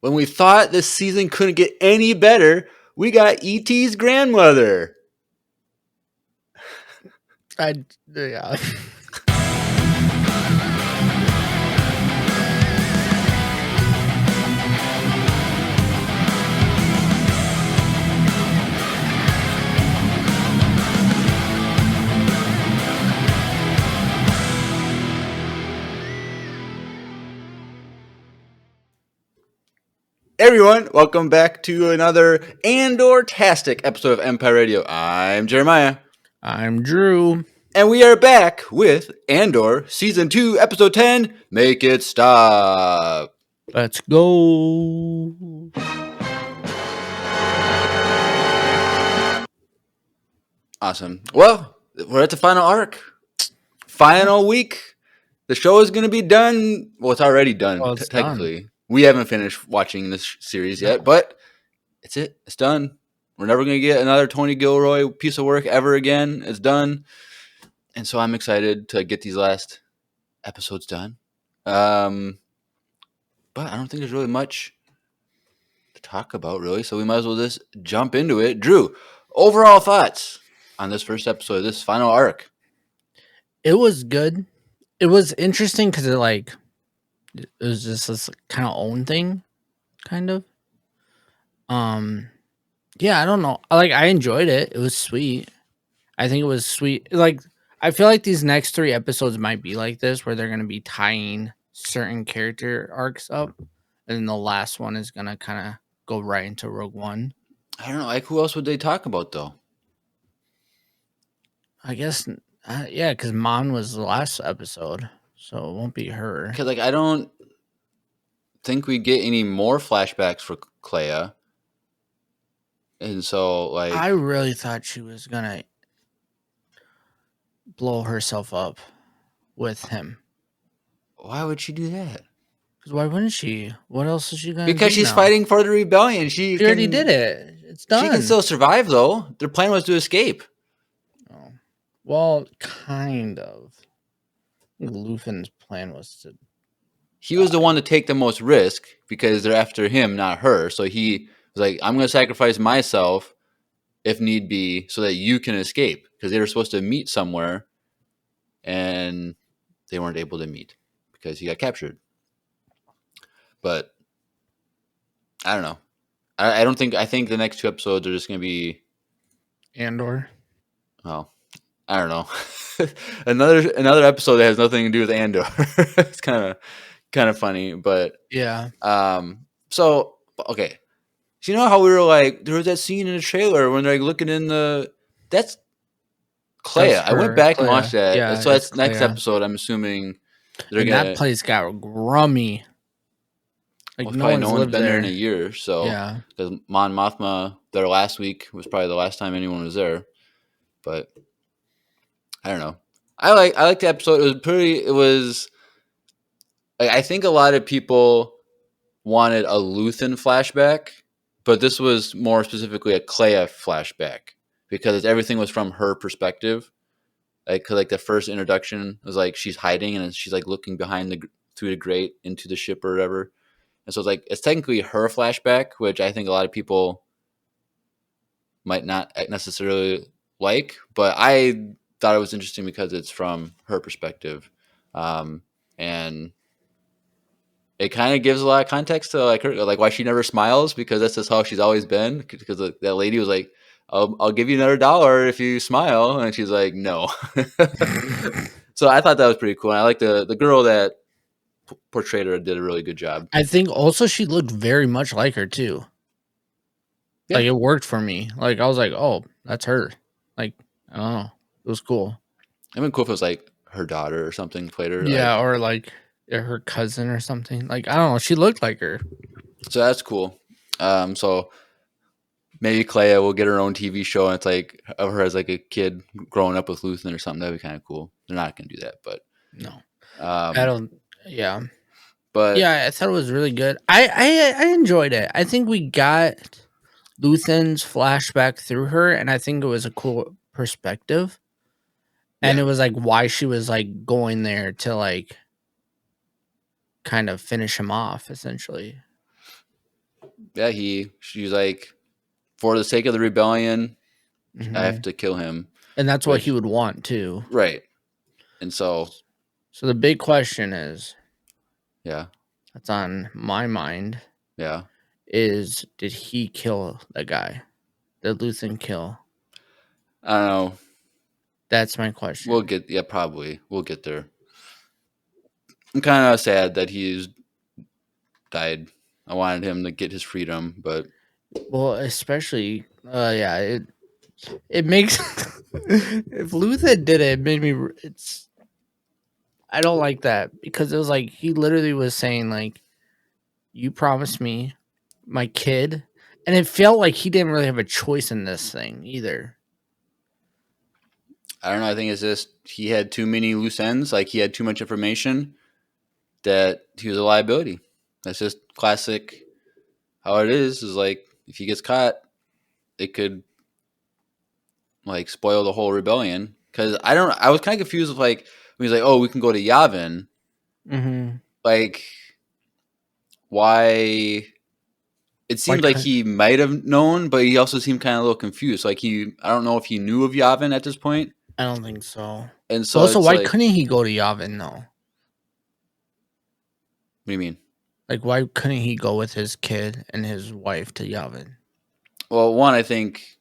when we thought this season couldn't get any better, we got E.T.'s grandmother. Yeah. Everyone, welcome back to another Andor-tastic episode of Empire Radio. I'm Jeremiah. I'm Drew. And we are back with Andor Season 2, Episode 10, Make It Stop. Let's go. Awesome. Well, we're at the final arc. Final week. The show is going to be done. Well, it's already done, Well, it's technically. done. We haven't finished watching this series yet, but it's it. It's done. We're never going to get another Tony Gilroy piece of work ever again. It's done. And so I'm excited to get these last episodes done. But I don't think there's really much to talk about, really. So we might as well just jump into it. Drew, overall thoughts on this first episode, this final arc? It was good. It was interesting because it was just this kind of own thing, kind of. Yeah, I don't know. I enjoyed it. It was sweet. I think it was sweet. I feel like these next 3 episodes might be like this, where they're gonna be tying certain character arcs up, and then the last one is gonna kind of go right into Rogue One. I don't know. Like, who else would they talk about, though? I guess, yeah, because Mon was the last episode, so it won't be her. Because, I don't think we get any more flashbacks for Clea. And so, I really thought she was gonna blow herself up with him. Why would she do that? Because why wouldn't she? What else is she gonna Because do she's now? fighting for the rebellion. She already did it. It's done. She can still survive, though. Their plan was to escape. Oh. Well, kind of. I think Luthen's plan was to... He was the one to take the most risk because they're after him, not her. So he was like, I'm going to sacrifice myself if need be so that you can escape. Because they were supposed to meet somewhere and they weren't able to meet because he got captured. But I don't know. I think the next 2 episodes are just going to be Andor. Well, I don't know. another episode that has nothing to do with Andor. It's kind of funny, but yeah. So okay, so you know how we were like, there was that scene in the trailer when they're like looking in that's Clea. That's I went back and watched that. Yeah, so that's next Clea. episode. I'm assuming that place got grummy. Like no one's been there in a year. So yeah, because Mon Mothma there last week was probably the last time anyone was there. But I don't know. I like the episode. It was I think a lot of people wanted a Luthen flashback, but this was more specifically a Clea flashback because everything was from her perspective. Cause the first introduction was she's hiding and she's looking through the grate into the ship or whatever. And so it's technically her flashback, which I think a lot of people might not necessarily like, but I thought it was interesting because it's from her perspective. And it kind of gives a lot of context to her, why she never smiles, because that's just how she's always been. Because that lady was like, I'll give you another $1 if you smile. And she's like, no. So I thought that was pretty cool. And I like the girl that portrayed her did a really good job. I think also she looked very much like her too. Yeah. It worked for me. I was like, oh, that's her. I don't know. It was cool. It'd been cool if it was her daughter or something played her. Yeah, or her cousin or something. I don't know. She looked like her. So that's cool. So maybe Clea will get her own TV show and it's of her as a kid growing up with Luthen or something. That'd be kind of cool. They're not going to do that, but no. I don't. Yeah. But yeah, I thought it was really good. I enjoyed it. I think we got Luthen's flashback through her, and I think it was a cool perspective. And it was why she was going there to kind of finish him off, essentially. Yeah, she's like, for the sake of the rebellion, I have Hmm. to kill him. And that's what he Which would want too. right, and so So the big question is, yeah, that's on my mind, yeah. is did he kill the guy? Did Luthen kill? I don't know. That's my We'll question. get probably we'll get there. I'm kind of sad that he's died. I wanted him to get his freedom, but Well, especially, yeah, it makes if Luthen did it, it made me. It's I don't like that because it was like he literally was saying like, "You promised me my kid," and it felt like he didn't really have a choice in this thing either. I don't know. I think it's just he had too many loose ends. Like he had too much information that he was a liability. That's just classic. How it is like if he gets caught, it could like spoil the whole rebellion. Because I don't. I was kind of confused with like when he's like, "Oh, we can go to Yavin." Mm-hmm. Like, why? It Why seemed like couldn't he might have known, but he also seemed kind of a little confused. Like I don't know if he knew of Yavin at this point, I don't think so. and But so also, it's why like, couldn't he go to Yavin though? what do you mean? Like, why couldn't he go with his kid and his wife to Yavin? Well, one, I think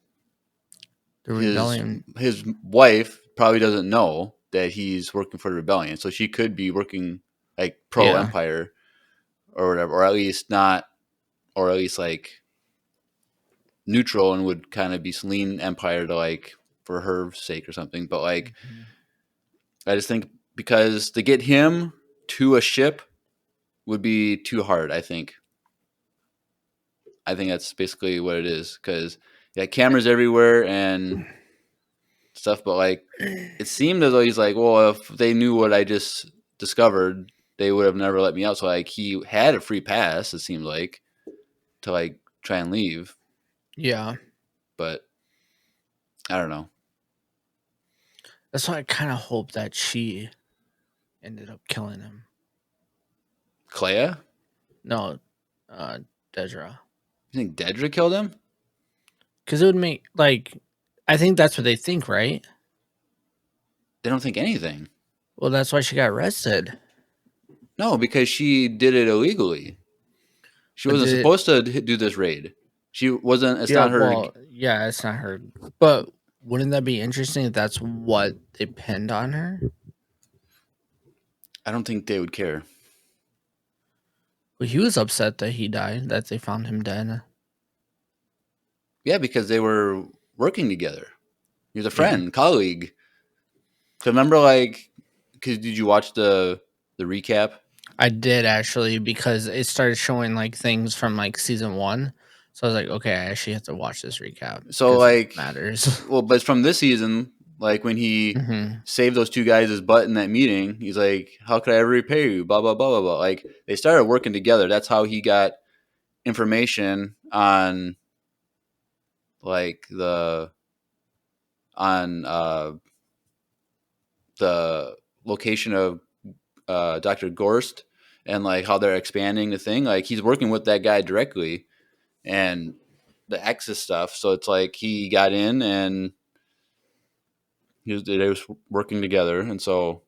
The his rebellion. his wife probably doesn't know that he's working for the rebellion, so she could be working like pro Yeah. Empire or whatever, or at least not, or at least like neutral and would kind of be lean Empire to like for her sake or something. But like, Mhm. I just think because to get him to a ship would be too hard. I think that's basically what it is because yeah, cameras everywhere and stuff. But like, it seemed as though he's like, well, if they knew what I just discovered, they would have never let me out. So like, he had a free pass. It seemed like to like try and leave, Yeah. but I don't know. That's why I kind of hope that she ended up killing him. Clea, No, uh, Dedra. you think Dedra killed him? Because it would make, like, I think that's what they think, right? They don't think anything. Well, that's why she got arrested. No, because she did it illegally. She But wasn't did supposed to do this raid. She wasn't. It's yeah, not her. well, yeah, it's not her. But wouldn't that be interesting if that's what they pinned on her? I don't think they would care. Well, he was upset that he died, that they found him dead. Yeah, because they were working together. He was a Yeah. friend, colleague. Cause remember, like, cause did you watch the recap? I did actually because it started showing like things from like season one. So I was like, okay, I actually have to watch this recap So because it like, matters. well, but it's from this season. Like when he Hmm. saved those two guys' butt in that meeting, he's like, "How could I ever repay you?" Blah blah blah blah blah. Like they started working together. That's how he got information on like on the location of Dr. Gorst and like how they're expanding the thing. Like he's working with that guy directly and the Axis stuff. So it's like he got in and they was working together, and so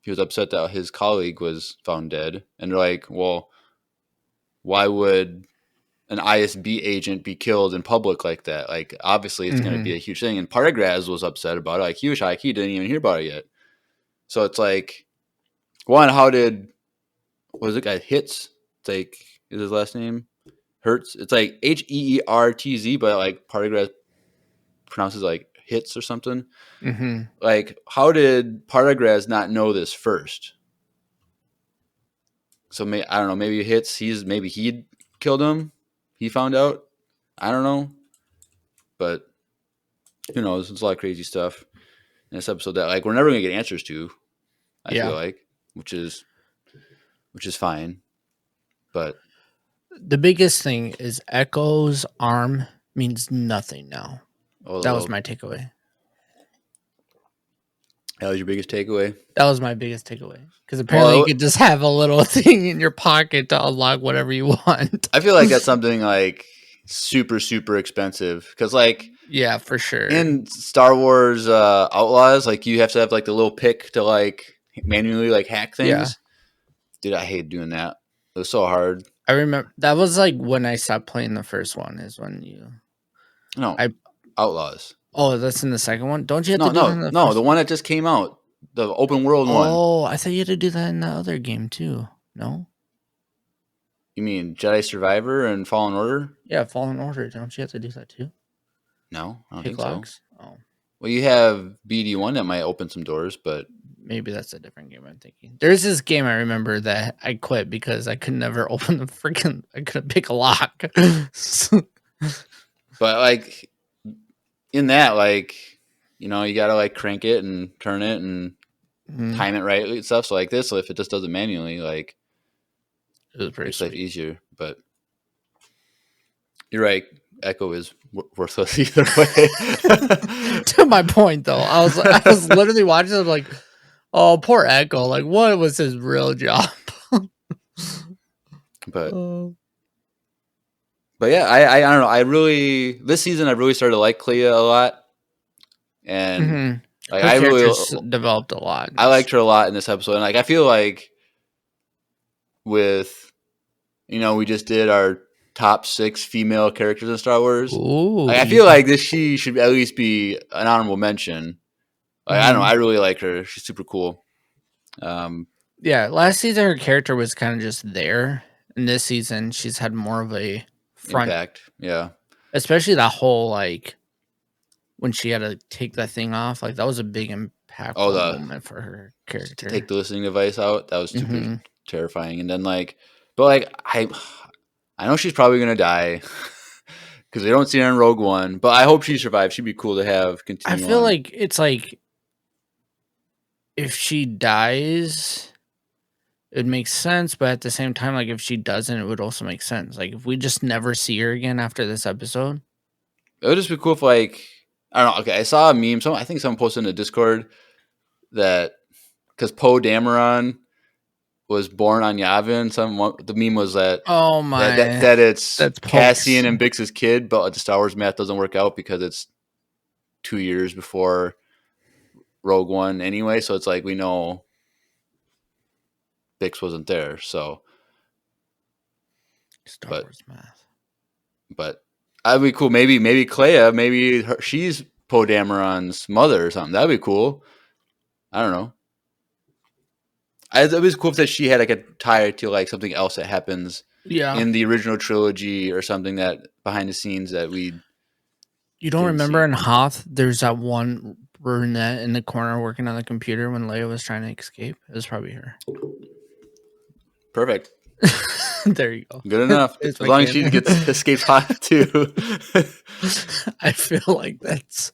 he was upset that his colleague was found dead. And they're like, well, why would an ISB agent be killed in public like that? Like obviously it's going to be Hmm. a huge thing. And Paragraz was upset about it. Like he was like he didn't even hear about it yet. So it's like one, how did what was it guy Hits? It's like is his last name Hertz? It's like Heertz, but like Paragraz pronounces like Hits or something. Hmm. Like how did Paragraz not know this first? So I don't know. Maybe Hits. Maybe he killed him. He found out. I don't know, but who knows? It's a lot of crazy stuff in this episode that like we're never gonna get answers to. I feel Yeah. like, which is fine, but The biggest thing is Echo's arm means nothing now. oh, That was my takeaway. That was your biggest takeaway. That was my biggest takeaway. Because apparently you Well, could just have a little thing in your pocket to unlock whatever you want. I feel like that's something like super super expensive because like Yeah, for sure. in Star Wars Outlaws, like you have to have like the little pick to like manually like hack Yeah. things. Dude, I hate doing that. It was so hard. I remember that was like when I stopped playing the first one is when you No, I Outlaws. oh, that's in the second one? Don't you have to No, do that in no, the no. first The one? one that just came out, the open world one. Oh, I thought you had to do that in the other game too. No? You mean Jedi Survivor and Fallen Order? Yeah, Fallen Order. Don't you have to do that too? No, I don't Pick think so. locks? Oh, Well, you have BD1 that might open some doors, but maybe that's a different game I'm thinking. There's this game I remember that I quit because I could never open the freaking I couldn't pick a lock. like in that, like you gotta like crank it and turn it and Mhm. time it right and stuff. So like this, so if it just does it manually, like It was pretty makes life sweet. easier. But you're right. Echo is worthless either way. To my point though, I was literally watching it like, oh poor Echo. Like what was his real job? but Oh. but yeah, I don't know. I really this season I really started to like Clea a lot, and Mhm. like Her I really character's developed a lot. I liked her a lot in this episode, and like I feel like with we just did our top 6 female characters in Star Wars. Ooh. Like, I feel like she should at least be an honorable mention. Like, I don't know, I Mhm. really like her. She's super cool. Yeah, last season her character was kind of just there. And this season she's had more of a front, Impact, yeah. especially that whole like when she had to take that thing off. Like that was a big Oh, impactful the moment for her to take character. the listening device out, that was super Mhm. terrifying. And then but like I know she's probably gonna die because they don't see her in Rogue One. But I hope she survives. She'd be cool to have I continue feel on. like it's like if she dies, it makes sense, but at the same time, like if she doesn't, it would also make sense. Like if we just never see her again after this episode. It would just be cool if like I don't know. Okay, I saw a meme. I think someone posted in the Discord that because Poe Dameron was born on Yavin. The meme was that Oh that that, my, that it's that's Cassian pokes. and Bix's kid, but the Star Wars math doesn't work out because it's 2 years before Rogue One anyway. So it's like we know Bix wasn't there. So, Star but Wars math. but that'd be cool. Maybe Clea, she's Poe Dameron's mother or something. That'd be cool. I don't know. It was cool that she had like a tie to like something else that happens Yeah. in the original trilogy or something that behind the scenes that we You don't didn't remember see. in Hoth, there's that one brunette in the corner working on the computer when Leia was trying to escape? It was probably her. Perfect. There you go. Good enough. It's As my long as she canon. gets escapes hot too. I feel like that's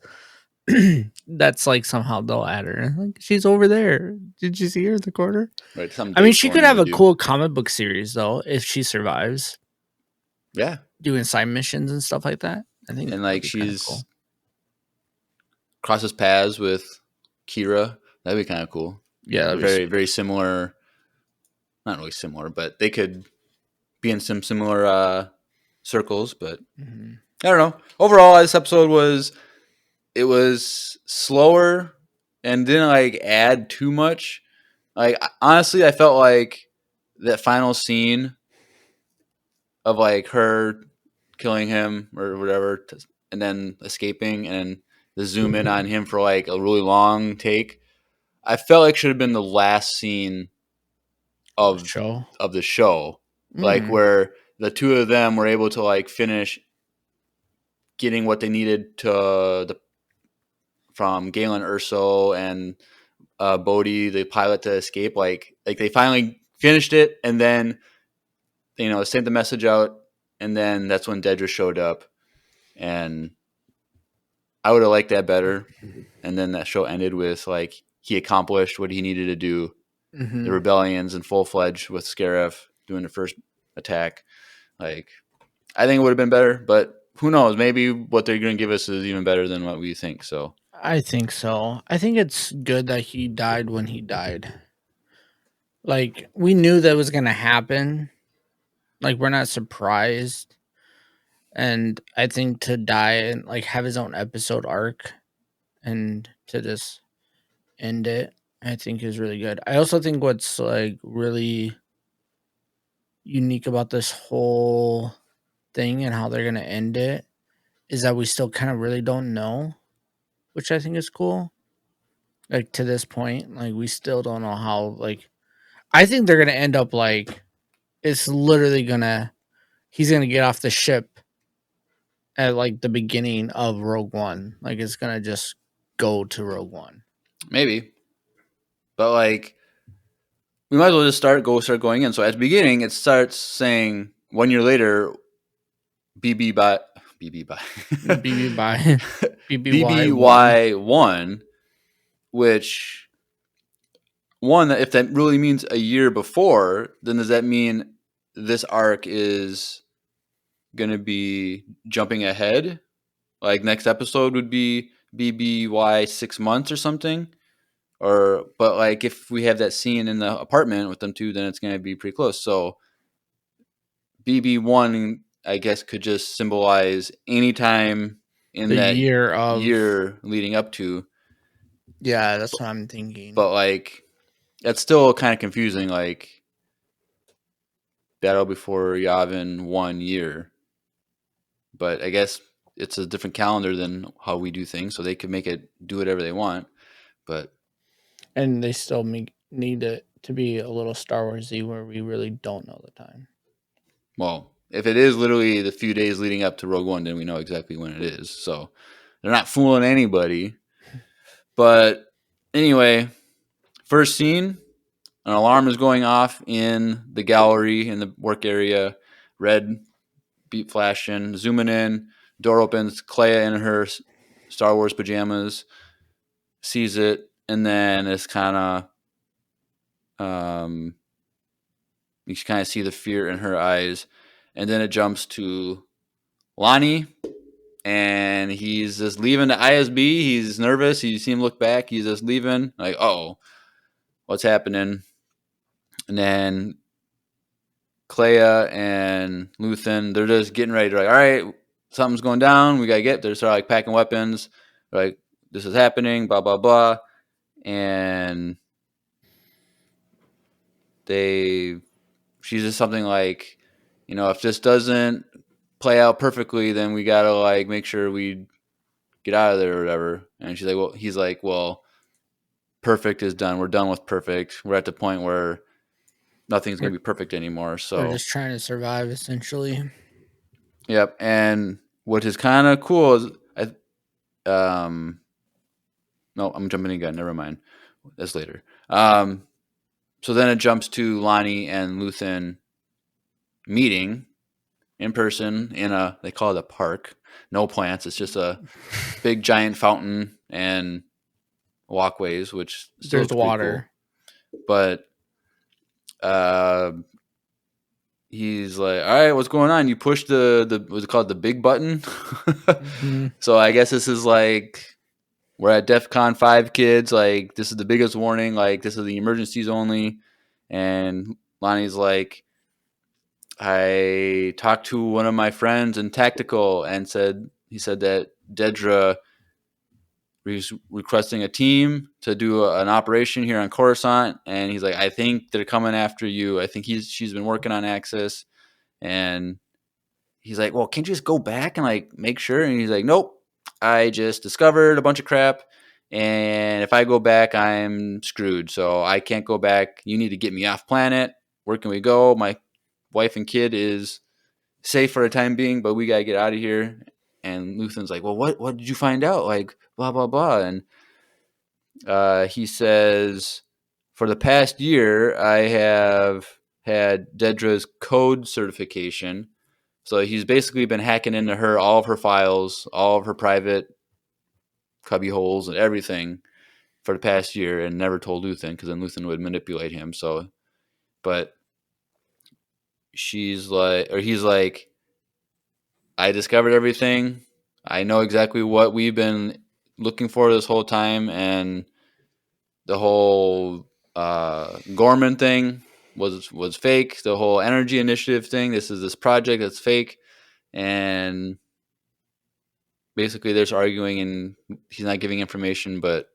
like somehow they'll add her. Like she's over there. Did you see her in the corner? Right. Something I mean, Dave she could Filoni have would a do. cool comic book series though if she survives, Yeah. doing side missions and stuff like that. I think And that would like be kind of she's cool. crosses paths with Kira. That'd be kind of cool. Yeah, that'd be Very, sweet. very similar. Not really similar, but they could be in some similar circles. But Mm-hmm. I don't know. Overall, this episode was slower and didn't like add too much. Like honestly, I felt like that final scene of like her killing him or whatever, and then escaping, and the zoom in on him for like a really long take. I felt like should have been the last scene Of the of show. the show, like Mm. where the two of them were able to like finish getting what they needed from Galen Urso and Bodhi, the pilot, to escape. Like they finally finished it, and then sent the message out, and then that's when Dedra showed up, and I would have liked that better. And then that show ended with like he accomplished what he needed to do. The Mm-hmm. rebellions in full fledged with Scarif doing the first attack. Like I think it would have been better, but who knows? Maybe what they're going to give us is even better than what we think. So I think so. I think it's good that he died when he died. Like we knew that was gonna happen. Like we're not surprised. And I think to die and like have his own episode arc and to just end it, I think is really good. I also think what's like really unique about this whole thing and how they're gonna end it is that we still kind of really don't know, which I think is cool. Like to this point, like we still don't know how. Like I think they're gonna end up like it's literally gonna he's gonna get off the ship at like the beginning of Rogue One. Like it's gonna just go to Rogue One. Maybe, but like we might as well just start going in. So at the beginning, it starts saying 1 year later, BB by BB by BB by BBY1. BBY1, which one that if that really means a year before, then does that mean this arc is going to be jumping ahead? Like next episode would be BBY 6 months or something? Or but like if we have that scene in the apartment with them two, then it's going to be pretty close. So BB1, I guess, could just symbolize any time in The that year of year leading up to. yeah, that's what I'm thinking. But like that's still kind of confusing. Like Battle Before Yavin 1 year, but I guess it's a different calendar than how we do things, so they could make it do whatever they want. But And they still need it to be a little Star Warsy where we really don't know the time. well, if it is literally the few days leading up to Rogue One, then we know exactly when it is. So they're not fooling anybody. But anyway, first scene, an alarm is going off in the gallery in the work area. Red beep flashing, zooming in. Door opens. Clea in her Star Wars pajamas sees it, and then it's kind of you kind of see the fear in her eyes, and then it jumps to Lonnie, and he's just leaving the ISB. He's nervous. You see him look back. He's just leaving. Like, oh, what's happening? And then Clea and Luthen, they're just getting ready. They're like, all right, something's going down. We gotta get. They're sort of like packing weapons. They're like, this is happening. Blah blah blah. And she's just something like, if this doesn't play out perfectly, then we gotta like make sure we get out of there or whatever. And he's like, well, perfect is done. We're done with perfect. We're at the point where nothing's gonna We're, be perfect anymore. we're So, just trying to survive essentially. yep. And what is kind of cool is, no, I'm jumping again. Never mind. That's later. So then it jumps to Lonnie and Luthen meeting in person in they call it a park. No plants. It's just a big giant fountain and walkways, which still There's looks pretty cool. water. But he's like, all right, what's going on? You push the what's it called, the big button. Mm-hmm. So I guess this is like we're at DEFCON 5, kids. Like this is the biggest warning. Like this is the emergencies only. And Lonnie's like, I talked to one of my friends in tactical and he said that Dedra was requesting a team to do an operation here on Coruscant, and he's like, I think they're coming after you. I think she's been working on Axis, and he's like, well, can't you just go back and like make sure? And he's like, nope, I just discovered a bunch of crap, and if I go back, I'm screwed. So I can't go back. You need to get me off planet. Where can we go? My wife and kid is safe for a time being, but we gotta get out of here. And Luthen's like, well, what did you find out? Like, blah blah blah. And he says, for the past year, I have had Dedra's code certification. So he's basically been hacking into all of her files, all of her private cubby holes and everything for the past year, and never told Luthen, because then Luthen would manipulate him. So, but he's like, I discovered everything. I know exactly what we've been looking for this whole time, and the whole Gorman thing was fake. The whole energy initiative thing. This project that's fake, and basically they're just arguing, and he's not giving information. But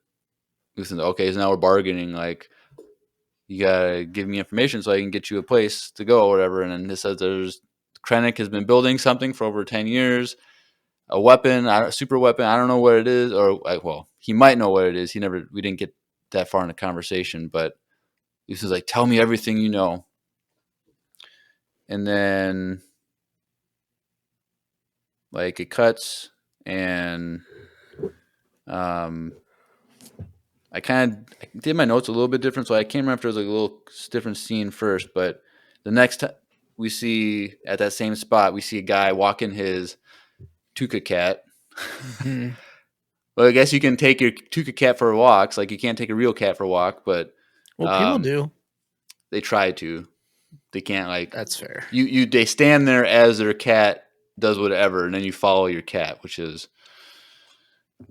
listen, okay, so now we're bargaining. Like, you gotta give me information so I can get you a place to go or whatever. And then it says Krennic has been building something for over 10 years, a weapon, a super weapon. I don't know what it is, or well, he might know what it is. We didn't get that far in the conversation, but he says like, tell me everything you know. And then like it cuts, and I kind of did my notes a little bit different, so I can't remember if there was like a little different scene first. But the next time we see at that same spot, we see a guy walking his Tuca cat. Mm-hmm. Well, I guess you can take your Tuca cat for walks. Like, you can't take a real cat for a walk, but Well, people do. they try to. They can't, like, That's fair. They stand there as their cat does whatever, and then you follow your cat, which is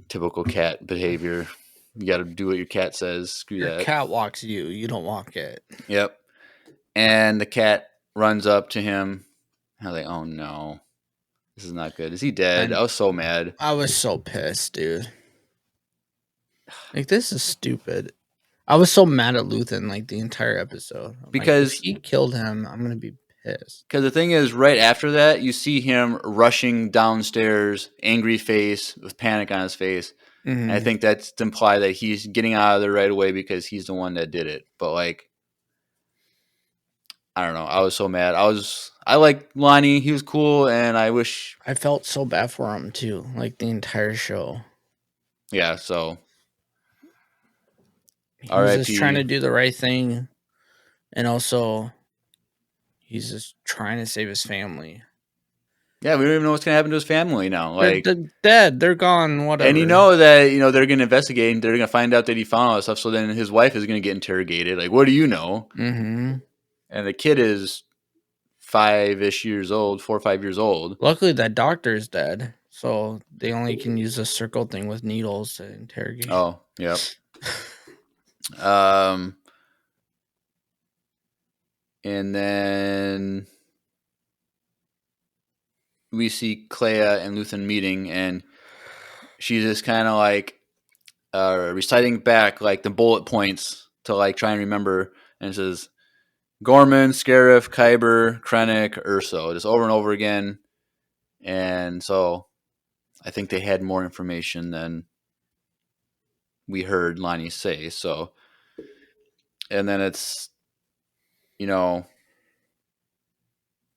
typical cat behavior. You got to do what your cat says. Screw Your that. cat walks you. You don't walk it. Yep. And the cat runs up to him. I was like, oh no, this is not good. Is he dead? And I was so mad. I was so pissed, dude. Like, this is stupid. I was so mad at Luthen like the entire episode. I'm Because like, if he killed him, I'm gonna be pissed. Because the thing is, right after that, you see him rushing downstairs, angry face, with panic on his face. Mm-hmm. And I think that's to imply that he's getting out of there right away because he's the one that did it. But, like, I don't know. I was so mad. I like Lonnie. He was cool, and I wish. I felt so bad for him too, like the entire show. Yeah, so. He was just trying to do the right thing, and also he's just trying to save his family. Yeah, we don't even know what's gonna happen to his family now. Like, they're dead, they're gone, whatever. And you know that they're gonna investigate. And they're gonna find out that he found all that stuff. So then his wife is gonna get interrogated. Like, what do you know? Mm-hmm. And the kid is 5-ish years old, 4 or 5 years old. Luckily, that doctor is dead, so they only can use a circle thing with needles to interrogate. Oh, yep. And then we see Clea and Luthen meeting, and she's just kind of like reciting back like the bullet points to like try and remember. And it says Gorman, Scarif, Kyber, Krennic, Urso, just over and over again. And so I think they had more information than we heard Lonnie say. So, and then it's,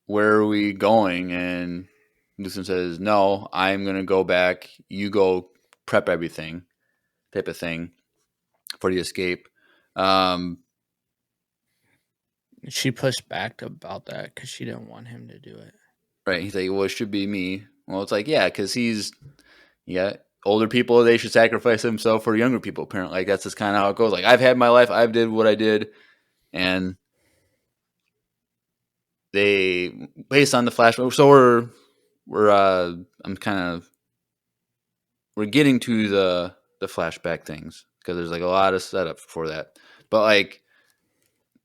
where are we going? And Luthen says, no, I'm going to go back. You go prep everything, type of thing, for the escape. She pushed back about that because she didn't want him to do it. Right. He's like, well, it should be me. Well, it's like, yeah, because older people, they should sacrifice themselves for younger people, apparently. Like, that's just kind of how it goes. Like, I've had my life. I've did what I did. And they, based on the flashback, so we're getting to the flashback things because there's like a lot of setup for that. But like,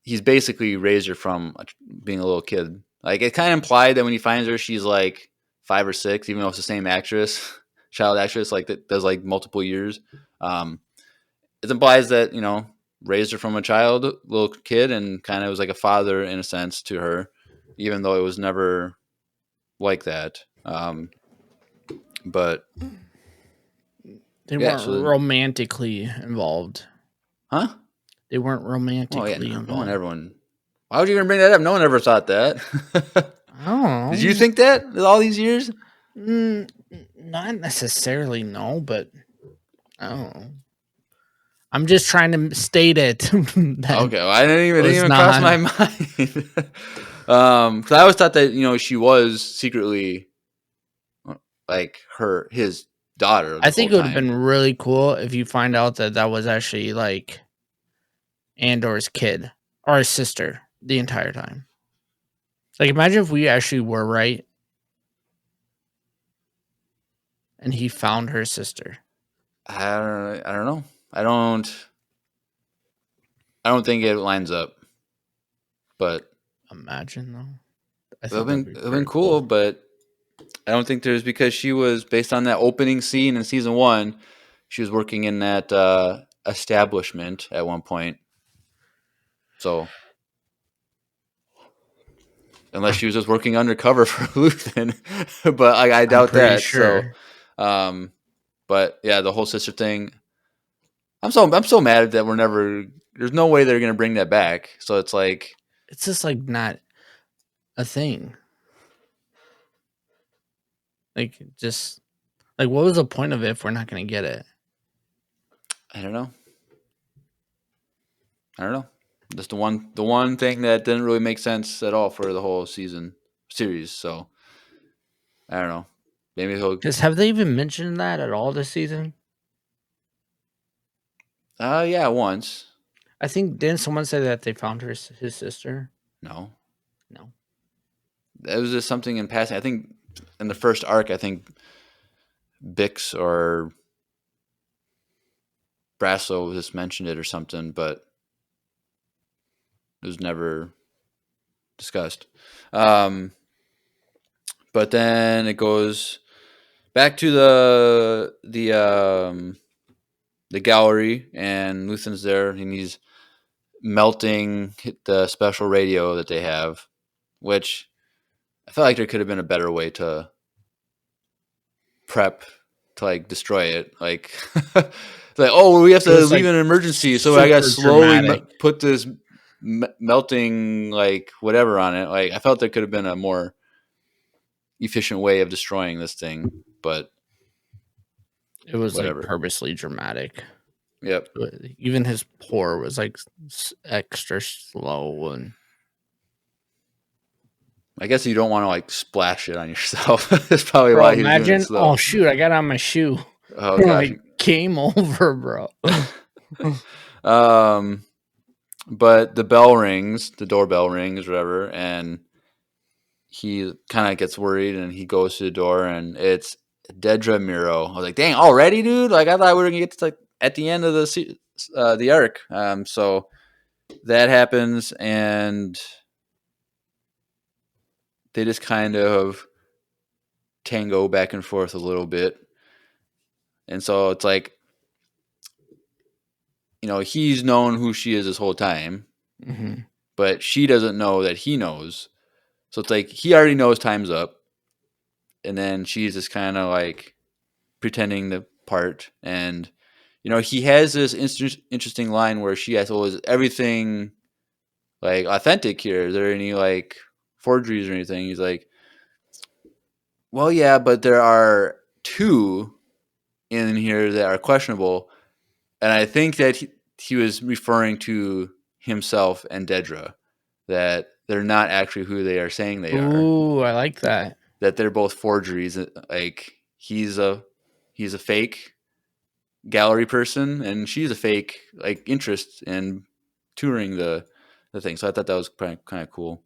he's basically raised her from being a little kid. Like, it kind of implied that when he finds her, she's like 5 or 6, even though it's the same actress, child actress, like that does like multiple years. It implies that, raised her from a child, little kid, and kind of was like a father in a sense to her, even though it was never like that. But they weren't romantically involved. Huh? They weren't romantically involved. No one, everyone. Why would you even bring that up? No one ever thought that. I don't know. Did you think that all these years? Not necessarily, no, but I don't know. I'm just trying to state it. Okay, well, I didn't even cross my mind. Because I always thought that she was secretly like his daughter. I think it would have been really cool if you find out that was actually like Andor's kid or his sister the entire time. Like, imagine if we actually were right and he found her sister. I don't know. I don't think it lines up, but Imagine though. I it would think that'd be have been pretty cool. cool. But I don't think there's because she was based on that opening scene in season one. She was working in that establishment at one point. So unless she was just working undercover for Luthen, but I I'm doubt pretty that. So, sure. um, but yeah, the whole sister thing. I'm so mad that we're never. There's no way they're gonna bring that back. So it's like It's just like not a thing. Like just like what was the point of it if we're not gonna get it? I don't know. I don't know. That's the one thing that didn't really make sense at all for the whole series. So I don't know. Maybe he'll. Because have they even mentioned that at all this season? Yeah, once. I think didn't someone say that they found his sister? No, No. it was just something in passing. I think in the first arc, I think Bix or Brasso just mentioned it or something, but it was never discussed. Um, but then it goes back to the gallery, and Luthen's there, and he's melting the special radio that they have, which I feel like there could have been a better way to prep to like destroy it. Like, like oh, we have It to was leave like in an emergency, so I got to super slowly dramatic. put this melting like whatever on it. Like I felt there could have been a more efficient way of destroying this thing, but It was like whatever. purposely dramatic. Yep. Even his pour was like extra slow and I guess you don't want to like splash it on yourself. That's probably bro, why he was doing it imagine oh slow. shoot, I got on my shoe. Oh gosh. Like game over, bro. um, but the bell rings, the doorbell rings, whatever, and he kind of gets worried and he goes to the door and it's Dedra Miro. I was like, dang, already, dude! Like I thought we were gonna get to like at the end of the arc. So that happens and they just kind of tango back and forth a little bit. And so it's like, he's known who she is this whole time, Hmm. but she doesn't know that he knows. So it's like he already knows time's up, and then she's just kind of like pretending the part. And he has this interesting line where she asks, "Well, is everything like authentic here? Is there any like forgeries or anything?" He's like, "Well, yeah, but there are two in here that are questionable." And I think that he was referring to himself and Dedra, that they're not actually who they are saying they are. Ooh, I like that. That they're both forgeries. Like he's a fake gallery person, and she's a fake like interest in touring the thing. So I thought that was kind of cool.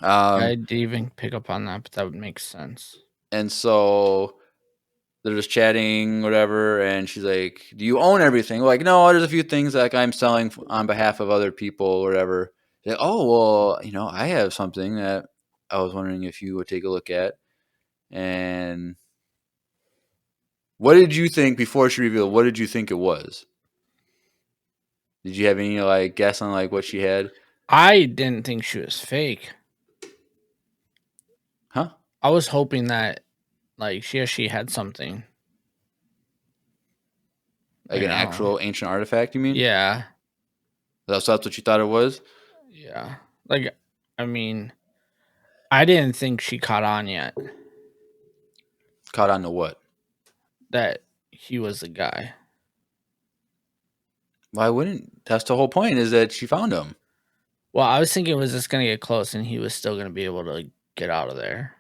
I Um, didn't even pick up on that, but that would make sense. and so they're just chatting, whatever, and she's like, "Do you own everything?" Like, no, there's a few things that like I'm selling on behalf of other people, or whatever. Like, oh well, I have something that I was wondering if you would take a look at. And what did you think before she revealed? What did you think it was? Did you have any like guess on like what she had? I didn't think she was fake. Huh? I was hoping that like she actually had something. Like Like an I don't know. actual ancient artifact? You mean? Yeah. That's what you thought it was? Yeah. Like I mean, I didn't think she caught on yet Caught on to what? that he was the guy. Why wouldn't? That's the whole point. Is that she found him? Well, I was thinking it was just gonna get close and he was still gonna be able to like, get out of there.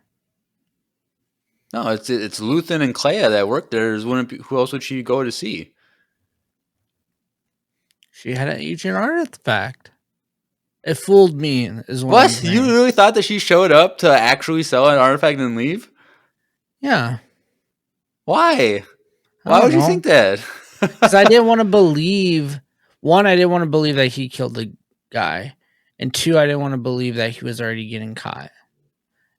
No, it's Luthen and Clea that work there. Wouldn't be, who else would she go to see? She had an ancient artifact. It fooled me, is what I'm What? You saying. really thought that she showed up to actually sell an artifact and leave? Yeah. Why? I Why don't would you know. think that? Because I didn't want to believe, one, I didn't want to believe that he killed the guy. And two, I didn't want to believe that he was already getting caught.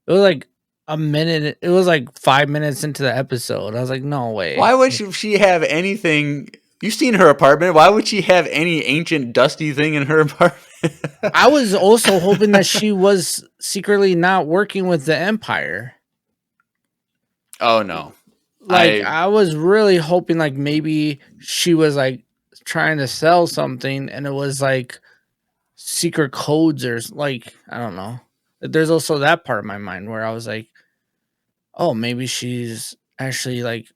It was like a minute, it was like 5 minutes into the episode. I was like, no way. Why would she have anything? You've seen her apartment. Why would she have any ancient dusty thing in her apartment? I was also hoping that she was secretly not working with the Empire. Oh no. Like I I was really hoping like maybe she was like trying to sell something and it was like secret codes or like I don't know. There's also that part of my mind where I was like, oh, maybe she's actually like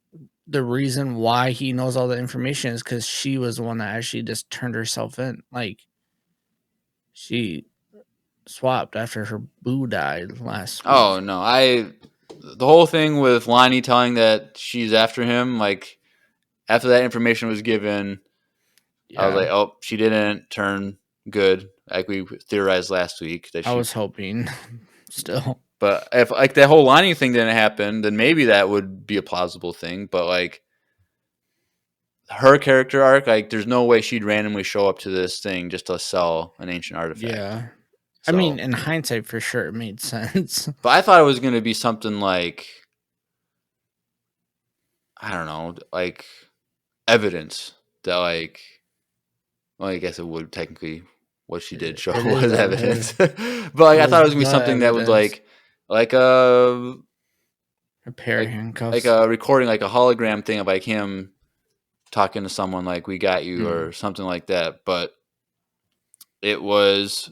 the reason why he knows all the information is because she was the one that actually just turned herself in. Like she swapped after her boo died last Oh week. no. The whole thing with Lonnie telling that she's after him, like after that information was given, I was Yeah, like, oh, she didn't turn good, like we theorized last week that I she. was hoping still. But if like that whole Lonnie thing didn't happen, then maybe that would be a plausible thing. But like her character arc, like there's no way she'd randomly show up to this thing just to sell an ancient artifact. Yeah. I mean, So, in hindsight, for sure, it made sense. but I thought it was going to be something like I don't know, like evidence that like. Well, I guess it would technically what she did show It is was evidence. evidence, but like It I thought is it was gonna be the something that was evidence. like a A pair of like handcuffs. a recording, like a hologram thing of like him talking to someone like "We got you" Mm. or something like that. But it was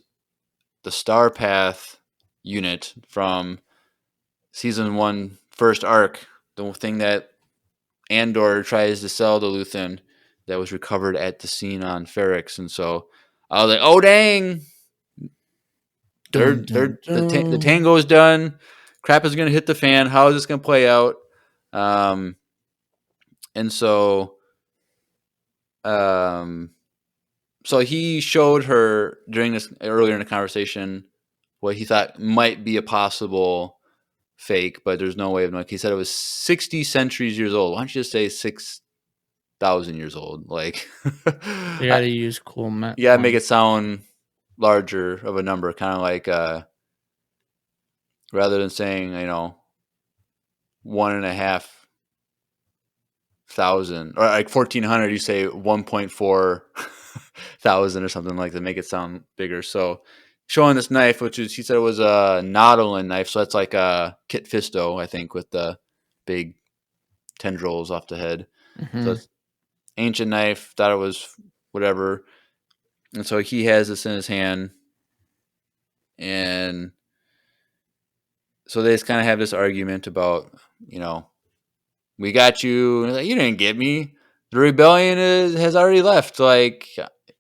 the Star Path unit from season one first arc, the thing that Andor tries to sell to Luthen that was recovered at the scene on Ferrix, and so I was like, "Oh dang, Dun, dun, the dun. tango's done. Crap is gonna hit the fan. How is this gonna play out?" Um, and um, so he showed her during this earlier in the conversation what he thought might be a possible fake, but there's no way of knowing. He said it was 60 centuries years old. Why don't you just say 6,000 years old? Like, They got to use cool you gotta make ones. it sound larger of a number, kind of like rather than saying 1,500 or like 1,400, you say 1.4 thousand or something like to make it sound bigger. So showing this knife, which is he said it was a Nautilin knife, so that's like a Kit Fisto, I think, with the big tendrils off the head. So Hmm. it's ancient knife. Thought it was whatever, and so he has this in his hand, and so they just kind of have this argument about you know we got you. And like, you didn't get me. The rebellion has already left. Like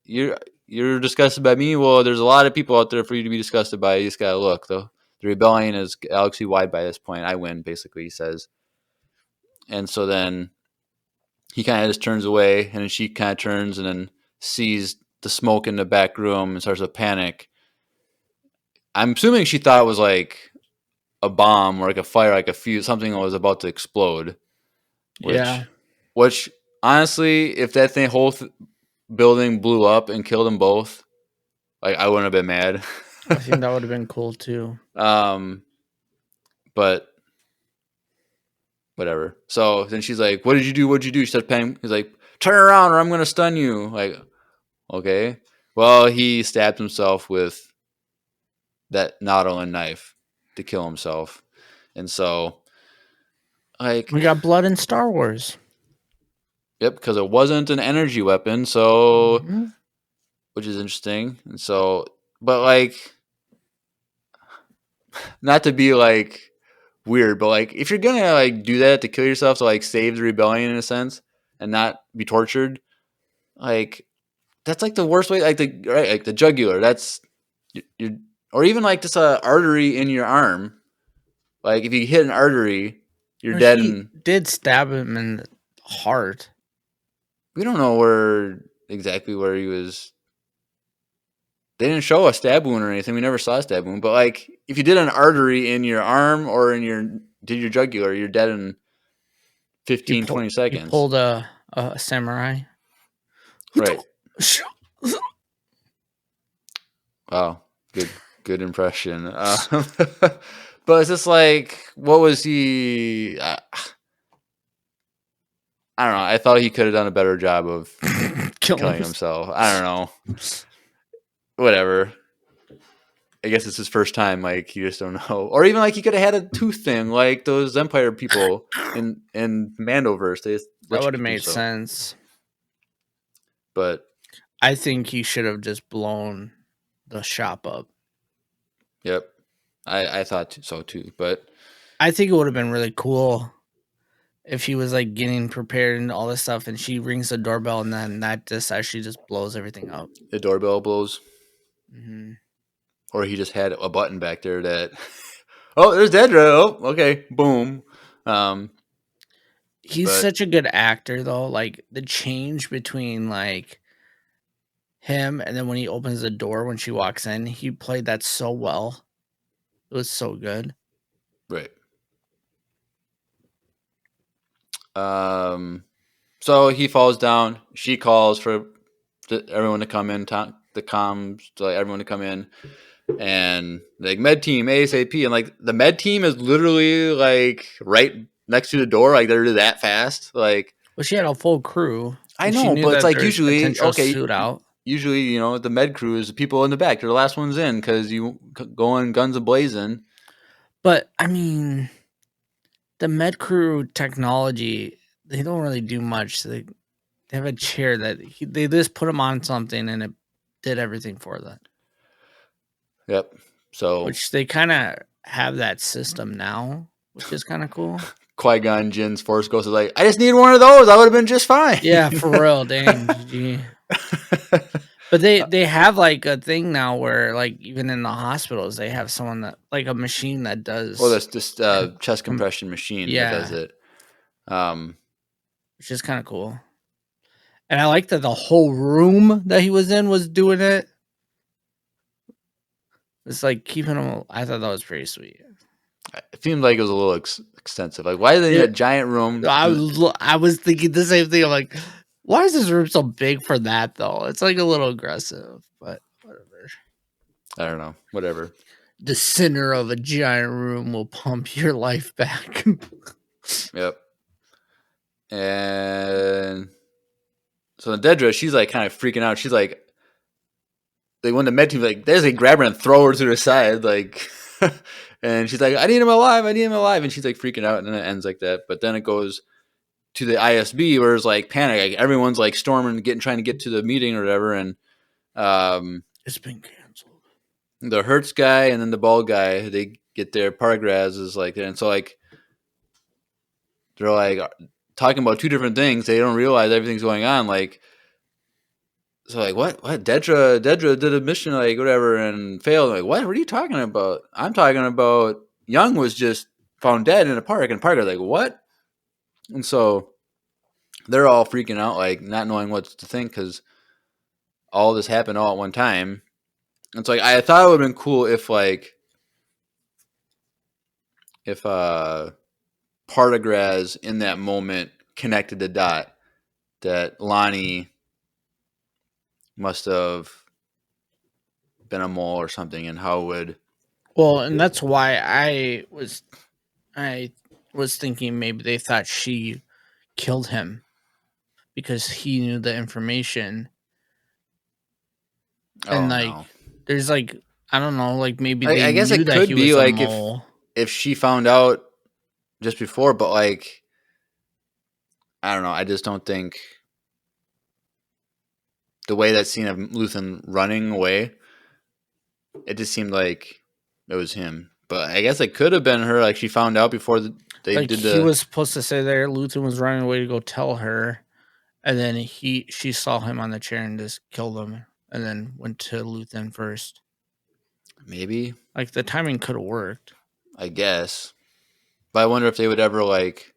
you're you're disgusted by me. Well, there's a lot of people out there for you to be disgusted by. You just gotta look. The rebellion is galaxy wide by this point. I win, basically. He says, and so then he kind of just turns away, and then she kind of turns and then sees the smoke in the back room and starts to panic. I'm assuming she thought it was like a bomb or like a fire, like a fuse, something that was about to explode. Yeah. Which, which honestly, if that building blew up and killed them both, like I wouldn't have been mad. I think that would have been cool too. um, but whatever. So then she's like, "What did you do? What did you do?" She starts panicking. He's like, "Turn around, or I'm gonna stun you." Like, okay. Well, he stabbed himself with that Nautilin knife to kill himself, and so like, We got blood in Star Wars. yep, because it wasn't an energy weapon, so Hmm. which is interesting, and so, but like not to be like weird, but like if you're gonna like do that to kill yourself to like save the rebellion in a sense and not be tortured, like that's like the worst way. Like like the jugular. That's you or even like just a artery in your arm. Like if you hit an artery, you're Well, dead. he And did stab him in the heart. we don't know where exactly where he was. They didn't show a stab wound or anything. We never saw a stab wound. But like if you did an artery in your arm or in your jugular, you're dead in 15, 20 He seconds. pulled a samurai. Right. Wow. Good impression. But it's just like, what was he? I don't know. I thought he could have done a better job of Killing killing him. himself. I don't know. Whatever. I guess it's his first time. Like, you just don't know. Or even like he could have had a tooth thing, like those Empire people in Mandoverse. They just That would have electrocute made themselves. sense. But I think he should have just blown the shop up. yep, I thought so too. But I think it would have been really cool if he was like getting prepared and all this stuff, and she rings the doorbell, and then that just actually just blows everything up. the doorbell blows, Hmm. or he just had a button back there that. Oh, there's Dedra. Oh, okay, boom. Um, He's but such a good actor, though. Like the change between like him and then when he opens the door when she walks in, he played that so well. It was so good. right. So he falls down. She calls for everyone to come in. The comms to like everyone to come in, and like med team ASAP, and like the med team is literally like right next to the door. Like they're that fast. Like Well, she had a full crew, I and she know, knew but it's that like there's usually potential okay. suit out. Usually, you know, the med crew is the people in the back. They're the last ones in because you go in guns a blazing. But I mean, the med crew technology, they don't really do much. They have a chair that they just put them on something and it did everything for them. Yep. So Which they kind of have that system now, which is kind of cool. Qui-Gon Jinn's Force Ghost is like, I just need one of those. I would have been just fine. Yeah, for real. Dang, GG. But they have like a thing now where like even in the hospitals they have someone that like a machine that Well, does this chest compression machine that does yeah, it. Um, which is kind of cool. And I like that the whole room that he was in was doing it. It's like keeping him. I thought that was pretty sweet. it seemed like it was a little extensive. Like, why do they need a It, giant room? I was thinking the same thing. I'm like, why is this room so big for that though? It's like a little aggressive, but whatever. I don't know. Whatever. The center of a giant room will pump your life back. Yep. And so Dedra, she's like kind of freaking out. She's like when the med team like there's like grab her and throw her to the side, like, and she's like, I need him alive, I need him alive, and she's like freaking out, and then it ends like that. But then it goes to the ISB where it's like panic, like everyone's like storming, trying to get to the meeting or whatever, and It's been canceled. the Hertz guy and then the bald guy, they get there. Pargraz is like there, and so like they're like talking about two different things. They don't realize everything's going on, like. So like what Dedra did a mission like whatever and failed. Like what are you talking about? I'm talking about Young was just found dead in a park, and Parker's like what? And so they're all freaking out, like not knowing what to think because all this happened all at one time. And so like I thought it would have been cool if Partigraz in that moment connected the dot that Lonnie must have been a mole or something, and how would Well, and that's why I was thinking maybe they thought she killed him because he knew the information and oh like no. there's like I don't know, like maybe they I guess knew it that he could be was a like mole. if she found out just before, but like I don't know. I just don't think the way that scene of Luthen running away, it just seemed like it was him. But I guess it could have been her. Like she found out before they Like did he the was supposed to say there, Luton was running away to go tell her, and then she saw him on the chair and just killed him, and then went to Luton first. maybe. Like the timing could have worked. I guess, but I wonder if they would ever like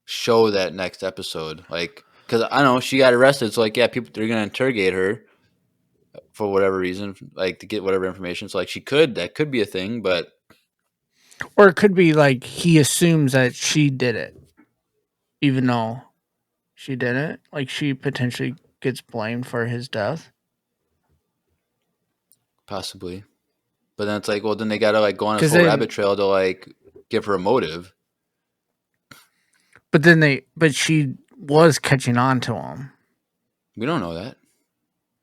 show that next episode, like because I don't know she got arrested. So like yeah, people they're gonna interrogate her for whatever reason, like to get whatever information. So like that could be a thing, but Or it could be like he assumes that she did it. even though she didn't. Like she potentially gets blamed for his death. Possibly. But then it's like, well, then they gotta like go on this Because whole then, rabbit trail to like give her a motive. but she was catching on to him. We don't know that.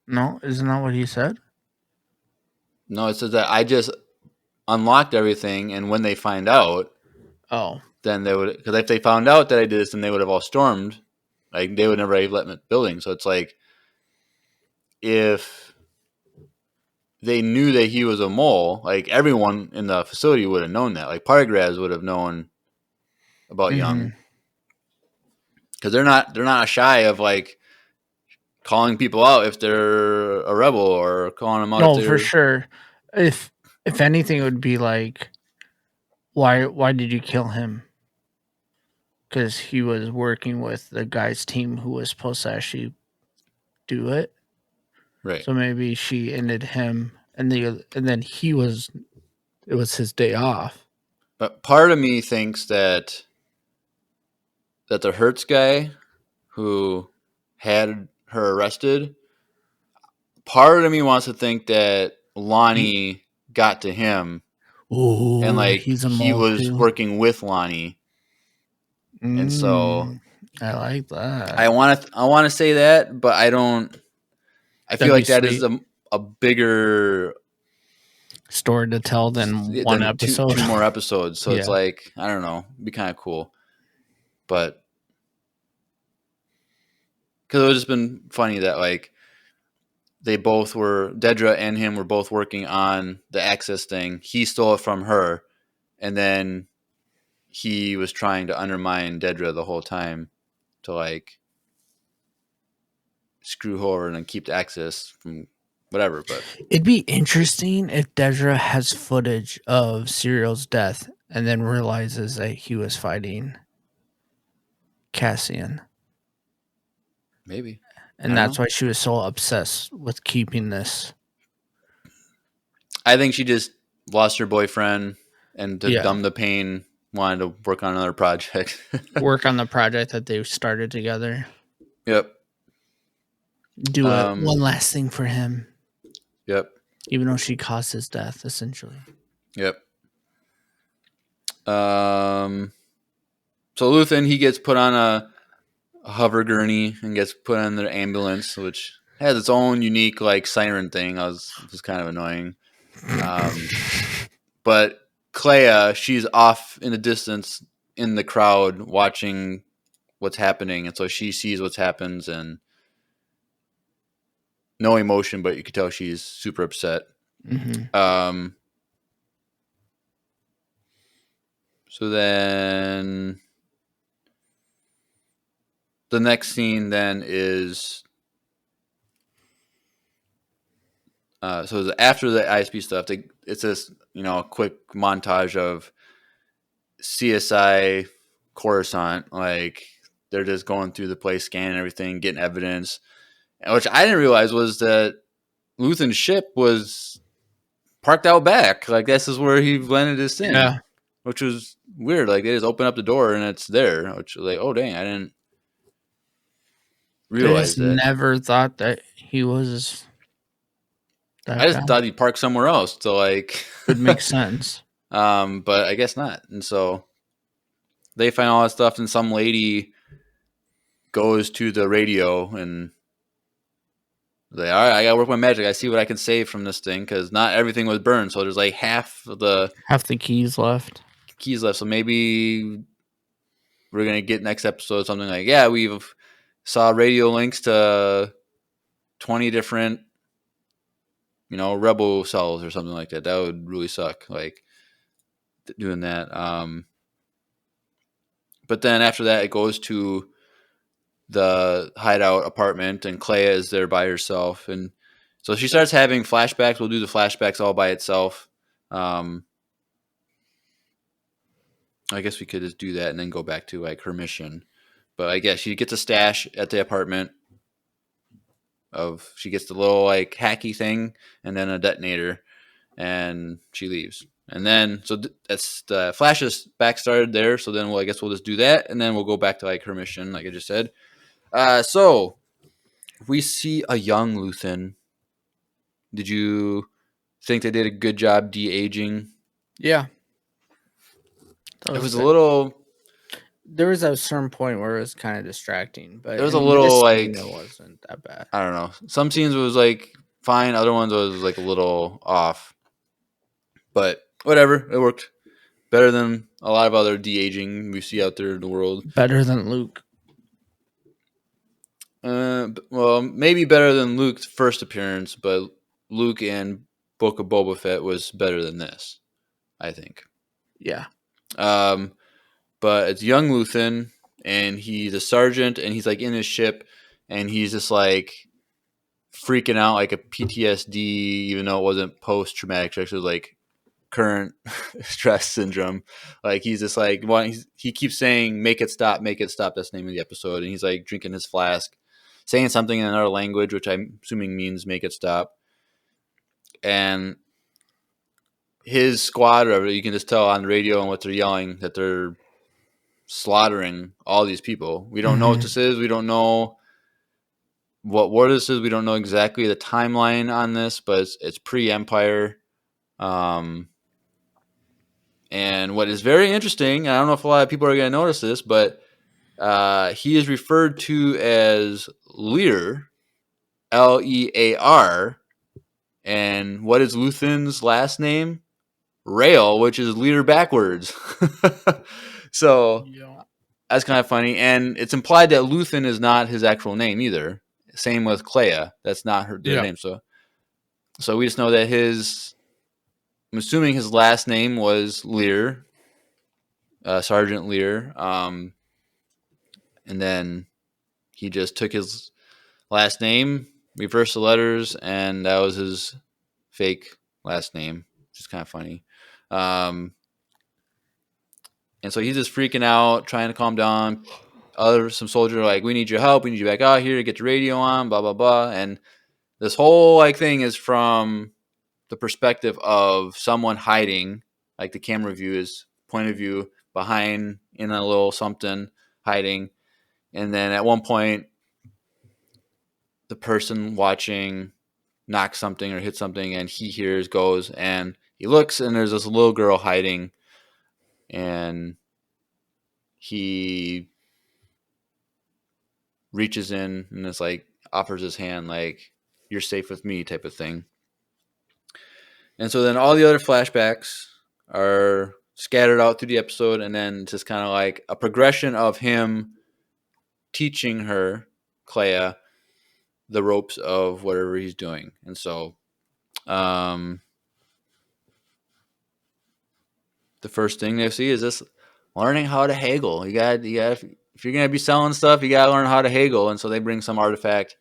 No, isn't that what he said? No, it says that I just unlocked everything, and when they find out, Oh, then they would, because if they found out that I did this, then they would have all stormed. Like they would never have let me in the building. So it's like if they knew that he was a mole, like everyone in the facility would have known that. Like Pargraz would have known about mm-hmm. Young, because they're not shy of like calling people out if they're a rebel or calling them out if No, for they're sure. If if anything, it would be like, why did you kill him? Because he was working with the guy's team who was supposed to actually do it. right. So maybe she ended him, and then he was, it was his day off. But part of me thinks that the Hertz guy who had her arrested, part of me wants to think that Lonnie got to him and Oh, like he's a he mole was too. working with Lonnie. And so I like I that. want to I want to say that, but I don't. I feel That'd be like that is sweet a bigger story to tell than one than episode. two more episodes. So it's Yeah. like I don't know, it'd be kind of cool, but because it would just been funny that like they both were Dedra and him were both working on the access thing. He stole it from her, and then he was trying to undermine Dedra the whole time to like screw her over and then keep the access from whatever. But It'd be interesting if Dedra has footage of Serial's death and then realizes that he was fighting Cassian. maybe I And don't that's know. why she was so obsessed with keeping this. I think she just lost her boyfriend and to Yeah. numb the pain wanted to work on another project. Work on the project that they started together. Yep. Do it one Um. last thing for him, Yep. even though she caused his death, essentially. Yep. So Luthen, he gets put on a hover gurney and gets put in the ambulance, which has its own unique like siren thing. Was kind of annoying. But Clea, she's off in the distance in the crowd watching what's happening, and so she sees what's happens and no emotion, but you can tell she's super upset. Mm-hmm. Um, so then the next scene then is so after the ISP stuff, it's this a quick montage of CSI Coruscant, like they're just going through the place, scanning everything, getting evidence, which I didn't realize was that Luthen's ship was parked out back. Like this is where he landed his thing, Yeah. which was weird. Like they just open up the door and it's there, which was like, oh dang, I didn't I realize just that. never thought that he was I that just guy. thought he parked somewhere else to like, Would make sense. but I guess not. And so they find all that stuff, and some lady goes to the radio and like, all right, I gotta work my magic. I see what I can save from this thing because not everything was burned. So there's like half of the Half the keys left. keys left. So maybe we're gonna get next episode something like, yeah, we've saw radio links to 20 different, rebel cells or something like that. That would really suck. Like doing that. But then after that, it goes to the hideout apartment, and Clea is there by herself, and so she starts having flashbacks. We'll do the flashbacks all by itself. Um, I guess we could just do that and then go back to like her mission. But I guess she gets a stash at the apartment she gets the little like hacky thing and then a detonator, and she leaves. And then, so that's the Flash is back started there. So then, I guess we'll just do that, and then we'll go back to like her mission, like I just said. So we see a young Luthen. Did you think they did a good job de-aging? Yeah, It was a it. little. There was a certain point where it was kind of distracting, but There was a in little this scene, like, it wasn't that bad. I don't know. Some scenes was like fine, other ones was like a little off. But whatever, it worked better than a lot of other de-aging we see out there in the world. Better than Luke. Well, maybe better than Luke's first appearance, but Luke and Book of Boba Fett was better than this, I think. Yeah. But it's young Luthen, and he's a sergeant, and he's like in his ship, and he's just like freaking out, like a PTSD, even though it wasn't post-traumatic stress, it was like current stress syndrome. Like he's just like, he keeps saying, make it stop, make it stop. That's the name of the episode. And he's like drinking his flask, saying something in another language, which I'm assuming means make it stop. And his squad, or you can just tell on the radio and what they're yelling, that they're slaughtering all these people. We don't know what this is. We don't know what war this is. We don't know exactly the timeline on this, but it's pre-Empire. And what is very interesting, I don't know if a lot of people are going to notice this, but he is referred to as Lear, Lear. And what is Luthen's last name? Rail, which is Lear backwards. So Yeah. that's kind of funny. And it's implied that Luthen is not his actual name either. Same with Clea. That's not their name. So we just know that I'm assuming his last name was Lear, Sergeant Lear. And then he just took his last name, reversed the letters, and that was his fake last name, which is kind of funny. And so he's just freaking out, trying to calm down. Some soldiers are like, we need your help. We need you back out here to get the radio on, blah, blah, blah. And this whole like thing is from the perspective of someone hiding. Like the camera view is point of view behind in a little something hiding. And then at one point, the person watching knocks something or hits something, and he goes, and he looks, and there's this little girl hiding, and he reaches in and it's like offers his hand, like, you're safe with me type of thing. And so then all the other flashbacks are scattered out through the episode, and then just kind of like a progression of him teaching her, Clea, the ropes of whatever he's doing. And so the first thing they see is this learning how to haggle. You got if you're gonna be selling stuff, you gotta learn how to haggle. And so they bring some artifact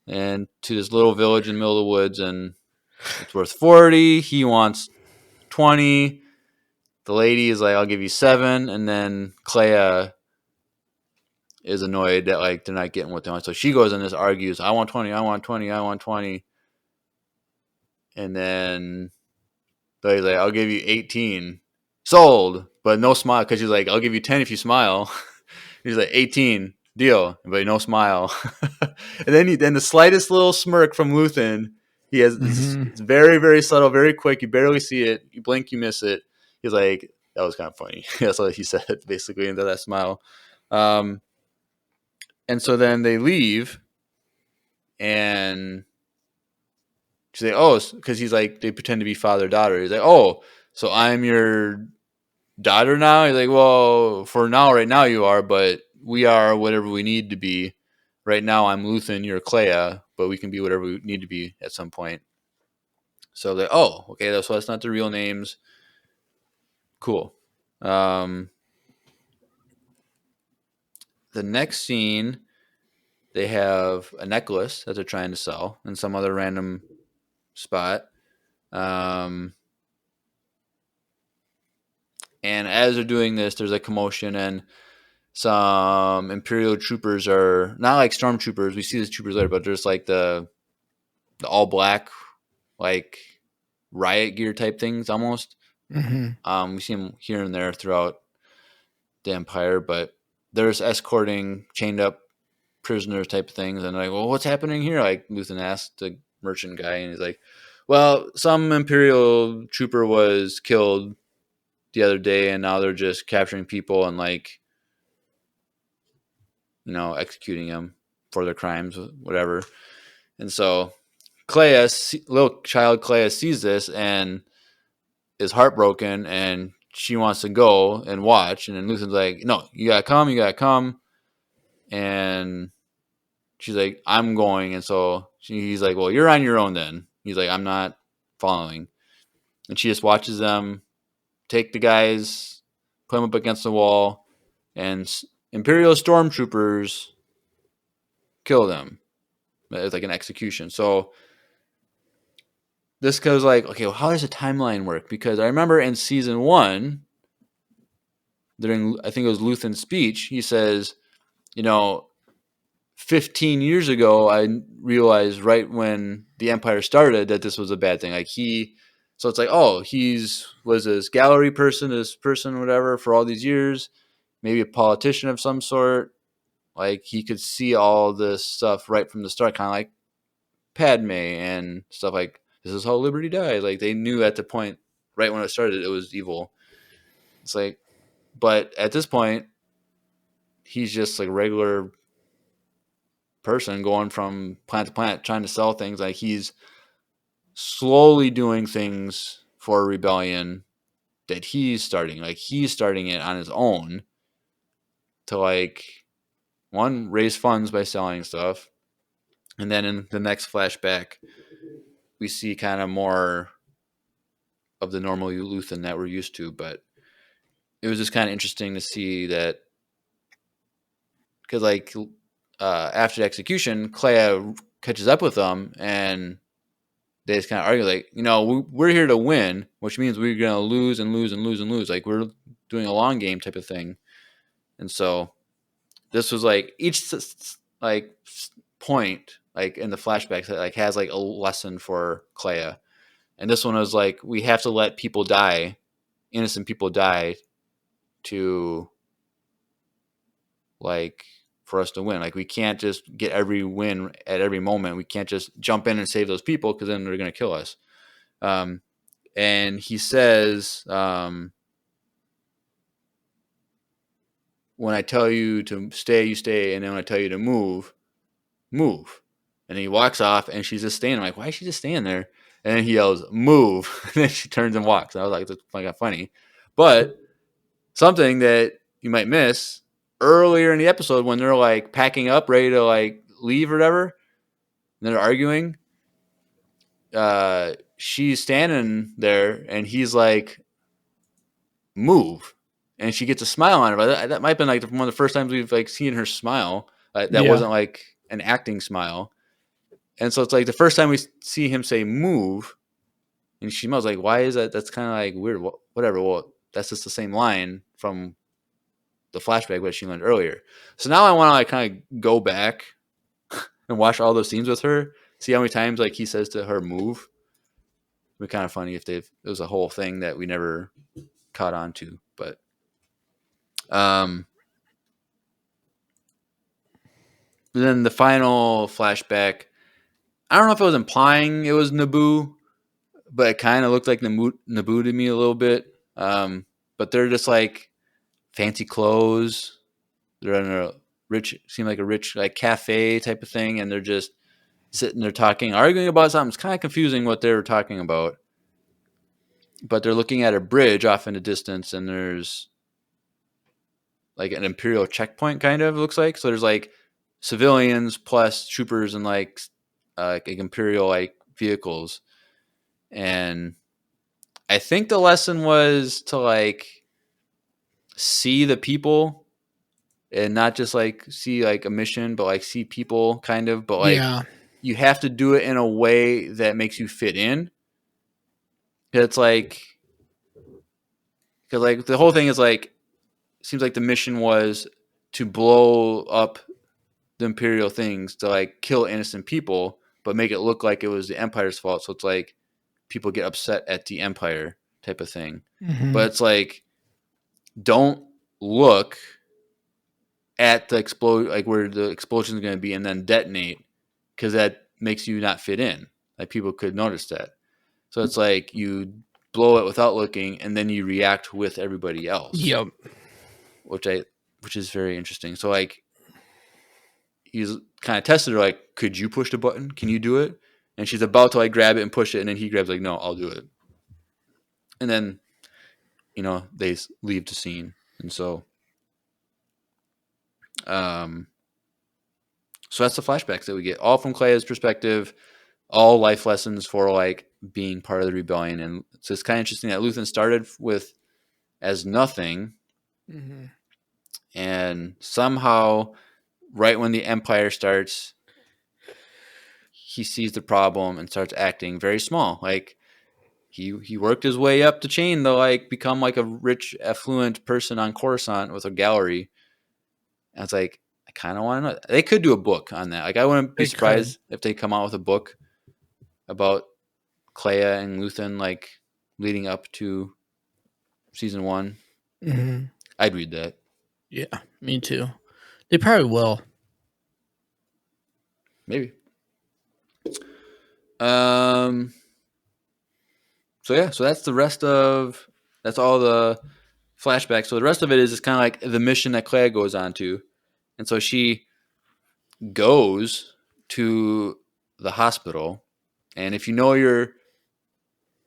and to this little village in the middle of the woods, and it's worth 40. He wants 20. The lady is like, I'll give you 7. And then Clea is annoyed that like they're not getting what they want. So she goes and just argues, I want 20, I want 20, I want 20. And then the lady's like, I'll give you 18. Sold, but no smile, because she's like, I'll give you 10 if you smile. He's like, 18, deal, but no smile. And then the slightest little smirk from Luthen. He has it's very, very subtle, very quick. You barely see it. You blink, you miss it. He's like, that was kind of funny. That's what he said, basically, into that smile. And so then they leave, and she's like, oh, because he's like, they pretend to be father-daughter. He's like, oh, so I'm your daughter now? He's like, well, for now, right now you are, but we are whatever we need to be. Right now I'm Luthen, you're Clea, but we can be whatever we need to be at some point. So they're, oh, okay, so that's not the real names. Cool. The next scene, they have a necklace that they're trying to sell in some other random spot. And as they're doing this, there's a commotion, and some Imperial troopers are not like stormtroopers. We see the troopers later, but there's like the all black, like riot gear type things almost. Hmm. We see him here and there throughout the Empire, but there's escorting chained up prisoners type of things. And like, well, what's happening here? Like Luthen asked the merchant guy, and he's like, well, some Imperial trooper was killed the other day, and now they're just capturing people and like, executing them for their crimes, whatever. And so little child Clea sees this and is heartbroken, and she wants to go and watch. And then Luthen's like, no, you gotta come. And she's like, I'm going. And so he's like, well, you're on your own then. He's like, I'm not following. And she just watches them take the guys, put them up against the wall, and Imperial stormtroopers kill them. It's like an execution. So this goes like, okay, well, how does the timeline work? Because I remember in season 1, during I think it was Luthen's speech, he says, you know, 15 years ago, I realized right when the Empire started that this was a bad thing. So it's like, oh, was this gallery person, whatever, for all these years, maybe a politician of some sort. Like he could see all this stuff right from the start, kind of like Padme and stuff like this is how liberty dies. Like they knew at the point, right when it started, it was evil. It's like, but at this point, he's just like a regular person going from planet to planet trying to sell things. Like he's slowly doing things for a rebellion that he's starting. Like he's starting it on his own to like one raise funds by selling stuff, and then in the next flashback, we see kind of more of the normal Luthen that we're used to. But it was just kind of interesting to see that because like after the execution, Clea catches up with them and they just kind of argue like, we're here to win, which means we're gonna lose and lose and lose and lose. Like we're doing a long game type of thing. And so this was like each like point like in the flashbacks that like has like a lesson for Clea. And this one was like we have to let people die, innocent people die to like for us to win. Like we can't just get every win at every moment. We can't just jump in and save those people because then they're gonna kill us. And he says, when I tell you to stay, you stay, and then when I tell you to move, move. And he walks off, and she's just standing. I'm like, why is she just standing there? And then he yells, move. And then she turns and walks. And I was like, that's kind of funny. But something that you might miss earlier in the episode when they're like packing up, ready to like leave or whatever, and they're arguing, she's standing there, and he's like, move, and she gets a smile on her. But that might have been like one of the first times we've like seen her smile. That Yeah. wasn't like an acting smile, and so it's like the first time we see him say "move," and she smiles. Like, why is that? That's kind of like weird. Whatever. Well, that's just the same line from the flashback that she learned earlier. So now I want to like kind of go back and watch all those scenes with her. See how many times like he says to her "move." It'd be kind of funny if it was a whole thing that we never caught on to, but um then the final flashback, I don't know if it was implying it was Naboo, but it kind of looked like Naboo to me a little bit. But they're just like fancy clothes. They're in seem like a rich like cafe type of thing, and they're just sitting there talking, arguing about something. It's kind of confusing what they were talking about. But they're looking at a bridge off in the distance, and there's like an Imperial checkpoint, kind of looks like. So there's like civilians plus troopers and like Imperial like vehicles, and I think the lesson was to like see the people and not just like see like a mission, but like see people kind of, but like Yeah. you have to do it in a way that makes you fit in. It's like because like the whole thing is like seems like the mission was to blow up the Imperial things to like kill innocent people, but make it look like it was the Empire's fault. So it's like people get upset at the Empire. type of thing. Mm-hmm. But it's like, don't look at the explode, like where the explosion is going to be, and then detonate, because that makes you not fit in. Like people could notice that. So it's like you blow it without looking, and then you react with everybody else, Yep. which is very interesting. So like he's kind of tested her, like, could you push the button? Can you do it? And she's about to like grab it and push it, and then he grabs like, no, I'll do it. And then they leave the scene, and um, so that's the flashbacks that we get, all from Clea's perspective, all life lessons for like being part of the rebellion. And so it's kind of interesting that Luthen started with as nothing, Mm-hmm. and somehow, right when the Empire starts, he sees the problem and starts acting very small. Like he worked his way up the chain to like become like a rich, affluent person on Coruscant with a gallery. And it's like, I kind of want to know. They could do a book on that. Like I wouldn't be They could. surprised if they come out with a book about Clea and Luthen, like leading up to season 1. Mm-hmm. I'd read that. Yeah, me too. They probably will. Maybe. So yeah, so that's all the flashbacks. So the rest of it is just kind of like the mission that Clea goes on to. And so she goes to the hospital, and if you know your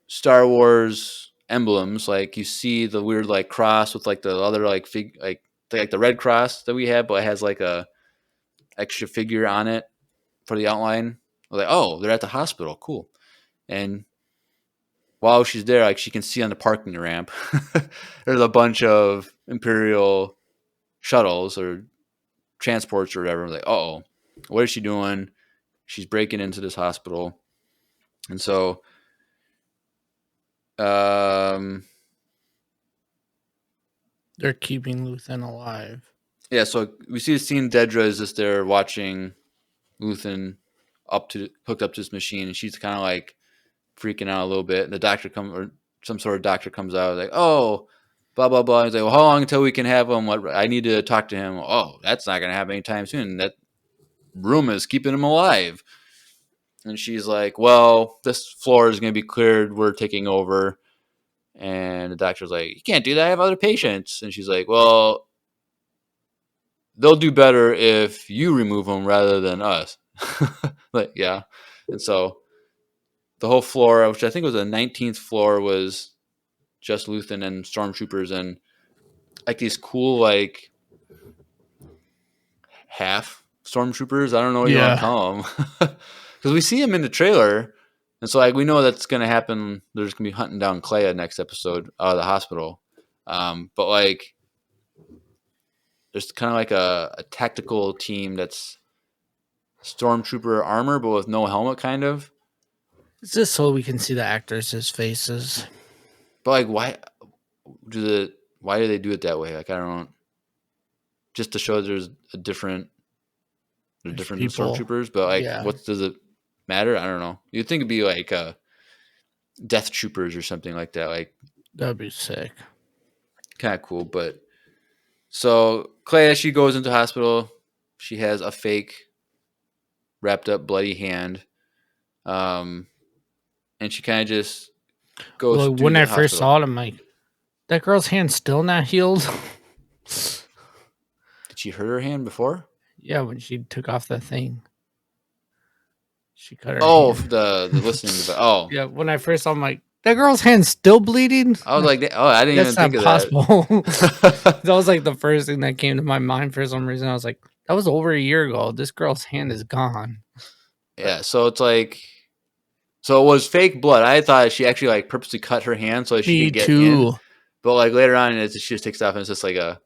Star Wars emblems, like you see the weird like cross with like the other like like the red cross that we have, but it has like a extra figure on it for the outline. I was like, oh, they're at the hospital, cool. And while she's there, like she can see on the parking ramp, there's a bunch of Imperial shuttles or transports or whatever. Like, oh, what is she doing? She's breaking into this hospital. And so They're keeping Luthen alive. yeah, so we see the scene. Dedra is just there watching Luthen hooked up to this machine, and she's kind of like freaking out a little bit. And the doctor or some sort of doctor comes out, like, oh, blah blah blah. He's like, well, how long until we can have him? What, I need to talk to him. Oh, that's not gonna happen anytime soon. That room is keeping him alive. And she's like, well, this floor is gonna be cleared. We're taking over. And the doctor's like, you can't do that. I have other patients. And she's like, well, they'll do better if you remove them rather than us. Like, yeah. And so the whole floor, which I think was the 19th floor, was just Luthen and stormtroopers and like these cool, like half stormtroopers. I don't know what you want to Yeah. call them. Because we see them in the trailer. And so like we know that's going to happen. They're just going to be hunting down Clea next episode out of the hospital. But like there's kind of like a tactical team that's stormtrooper armor, but with no helmet, kind of. It's just so we can see the actors' faces. But like, why do they do it that way? Like, I don't know. Just to show there's different People. stormtroopers, but like, Yeah. what does it matter? I don't know. You'd think it'd be like death troopers or something like that. Like, That'd be sick. kind of cool. But so Clea, she goes into hospital. She has a fake wrapped up bloody hand, and she kind of just goes Well, through when the I hospital. first saw it, I'm like, that girl's hand's still not healed. Did she hurt her hand before? Yeah, when she took off the thing, she cut her. Oh, hand. the listening device. Oh, Yeah, when I first saw, I'm like, that girl's hand's still bleeding. I was like, oh, I didn't even That's think not of possible. that. That was like the first thing that came to my mind for some reason. I was like, that was over a year ago. This girl's hand is gone. Yeah, so it's like, so it was fake blood. I thought she actually like purposely cut her hand so that she Me could get too. in. But like later on, she just takes it off and it's just like a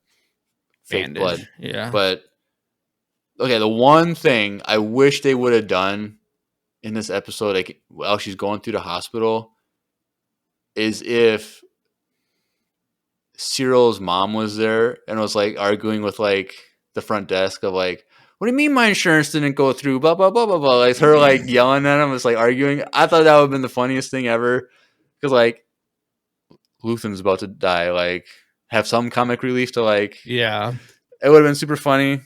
fake Bandage. blood. Yeah. But okay, the one thing I wish they would have done in this episode, like while she's going through the hospital, is if Cyril's mom was there and was like arguing with like the front desk of like, what do you mean my insurance didn't go through? Blah blah blah blah blah. Like her like yelling at him, it's like arguing. I thought that would have been the funniest thing ever. Because like Luthen's about to die. Like, have some comic relief to like. Yeah. It would have been super funny.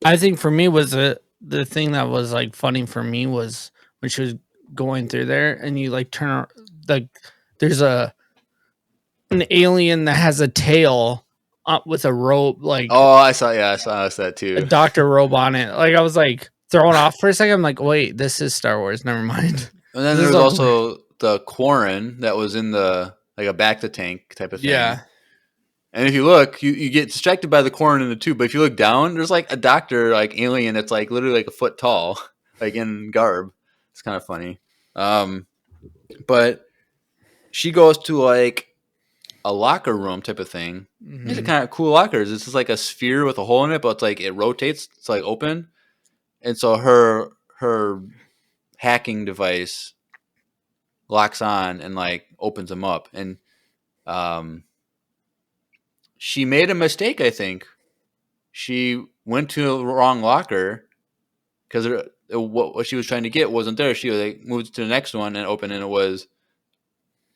I think for me was the thing that was like funny for me was when she was going through there and you like turn like there's an alien that has a tail with a rope like Oh, I saw that a too. doctor robe on it. Like I was like thrown off for a second. I'm like, wait, this is Star Wars. Never mind. And then This there is was a also the Quarren that was in the like a back to tank type of thing. yeah. And if you look, you get distracted by the Quarren in the tube. But if you look down, there's like a doctor like alien that's like literally like a foot tall, like in garb. It's kind of funny. But she goes to like a locker room type of thing. These are Mhm. kind of cool lockers. This is like a sphere with a hole in it, but it's like it rotates. It's like open, and so her hacking device locks on and like opens them up. And um, she made a mistake. I think she went to the wrong locker because what she was trying to get wasn't there. She like moved to the next one and opened, and it was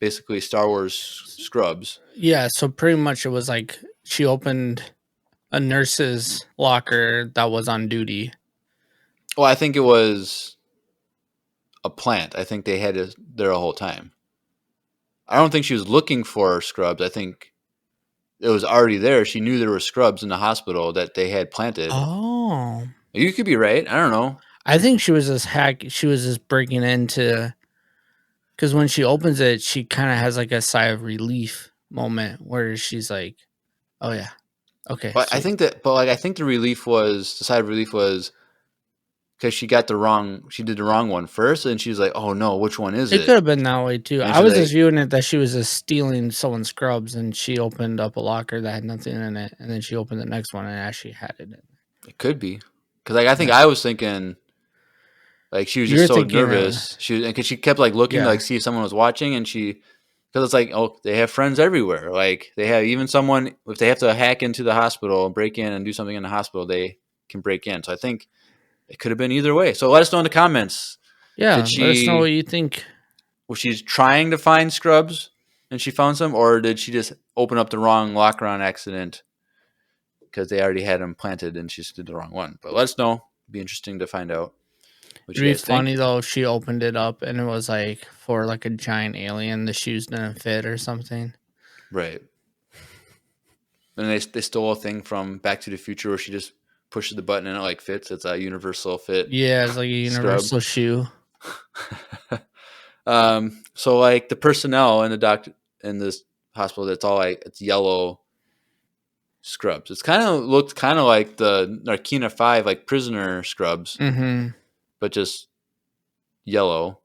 basically Star Wars scrubs. Yeah, so pretty much it was like she opened a nurse's locker that was on duty. Well, I think it was a plant. I think they had it there the whole time. I don't think she was looking for scrubs. I think it was already there. She knew there were scrubs in the hospital that they had planted. Oh. You could be right. I don't know. I think she was just breaking into because when she opens it, she kind of has like a sigh of relief moment where she's like, "Oh yeah, okay, But I sweet." think that, but like, I think the side of relief was because she did the wrong one first, and she was like, "Oh no, which one is It could it?" have been that way too. And I she's was just like, viewing it that she was just stealing someone's scrubs, and she opened up a locker that had nothing in it, and then she opened the next one and actually had it in it. "It could be," because like I think Yeah. I was thinking like she was just You're so thinking, nervous. Because she kept like looking to yeah, like see if someone was watching, and because it's like, oh, they have friends everywhere. Like they have even someone if they have to hack into the hospital, break in and do something in the hospital, they can break in. So I think it could have been either way. So let us know in the comments. Did yeah. Let us know what she you think. was she trying to find scrubs and she found some, or did she just open up the wrong locker on accident because they already had them planted and she just did the wrong one? But let us know. It'd be interesting to find out what It'd you be guys think. funny though if she opened it up and it was like for like a giant alien, the shoes didn't fit or something. Right. And they stole a thing from Back to the Future where she just pushes the button and it like fits. It's a universal fit Yeah, it's like a scrub. universal shoe. So like the personnel in the doctor in this hospital, that's all like it's yellow scrubs. It's kind of looked kind of like the Narkina 5 like prisoner scrubs, Mm-hmm. but just yellow.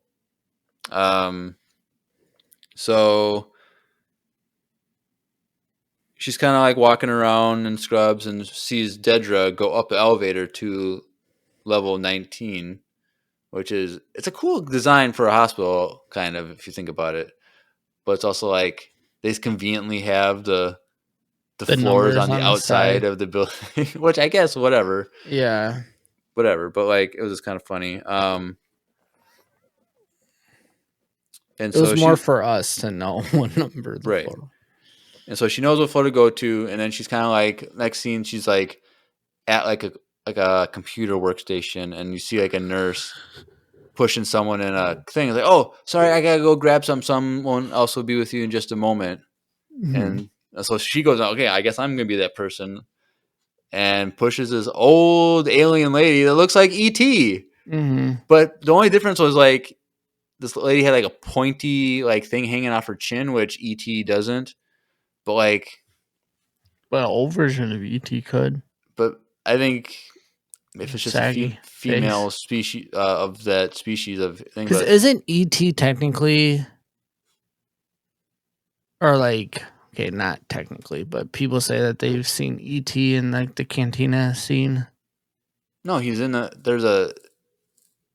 So she's kind of like walking around in scrubs and sees Dedra go up the elevator to level 19, which is it's a cool design for a hospital kind of if you think about it. But it's also like they conveniently have the The floors numbers on the on the outside side. of the building, which I guess whatever. Yeah. Whatever, but like it was just kind of funny. And It was so more she for us to know what number the right, photo. and so she knows what floor to go to, and then she's kind of like next scene, she's like at like a computer workstation, and you see like a nurse pushing someone in a thing. It's like, oh, sorry, I gotta go grab some. Someone else will be with you in just a moment. Mm-hmm. And so she goes, okay, I guess I'm gonna be that person, and pushes this old alien lady that looks like ET. Mm-hmm. But the only difference was like this lady had like a pointy like thing hanging off her chin, which ET doesn't. But like, Well, an old version of ET could. but I think if it's just a Saggy female face. species of that species of thing, Because but isn't ET technically, or like, okay, not technically, but people say that they've seen ET in like the cantina scene. no, he's in the there's a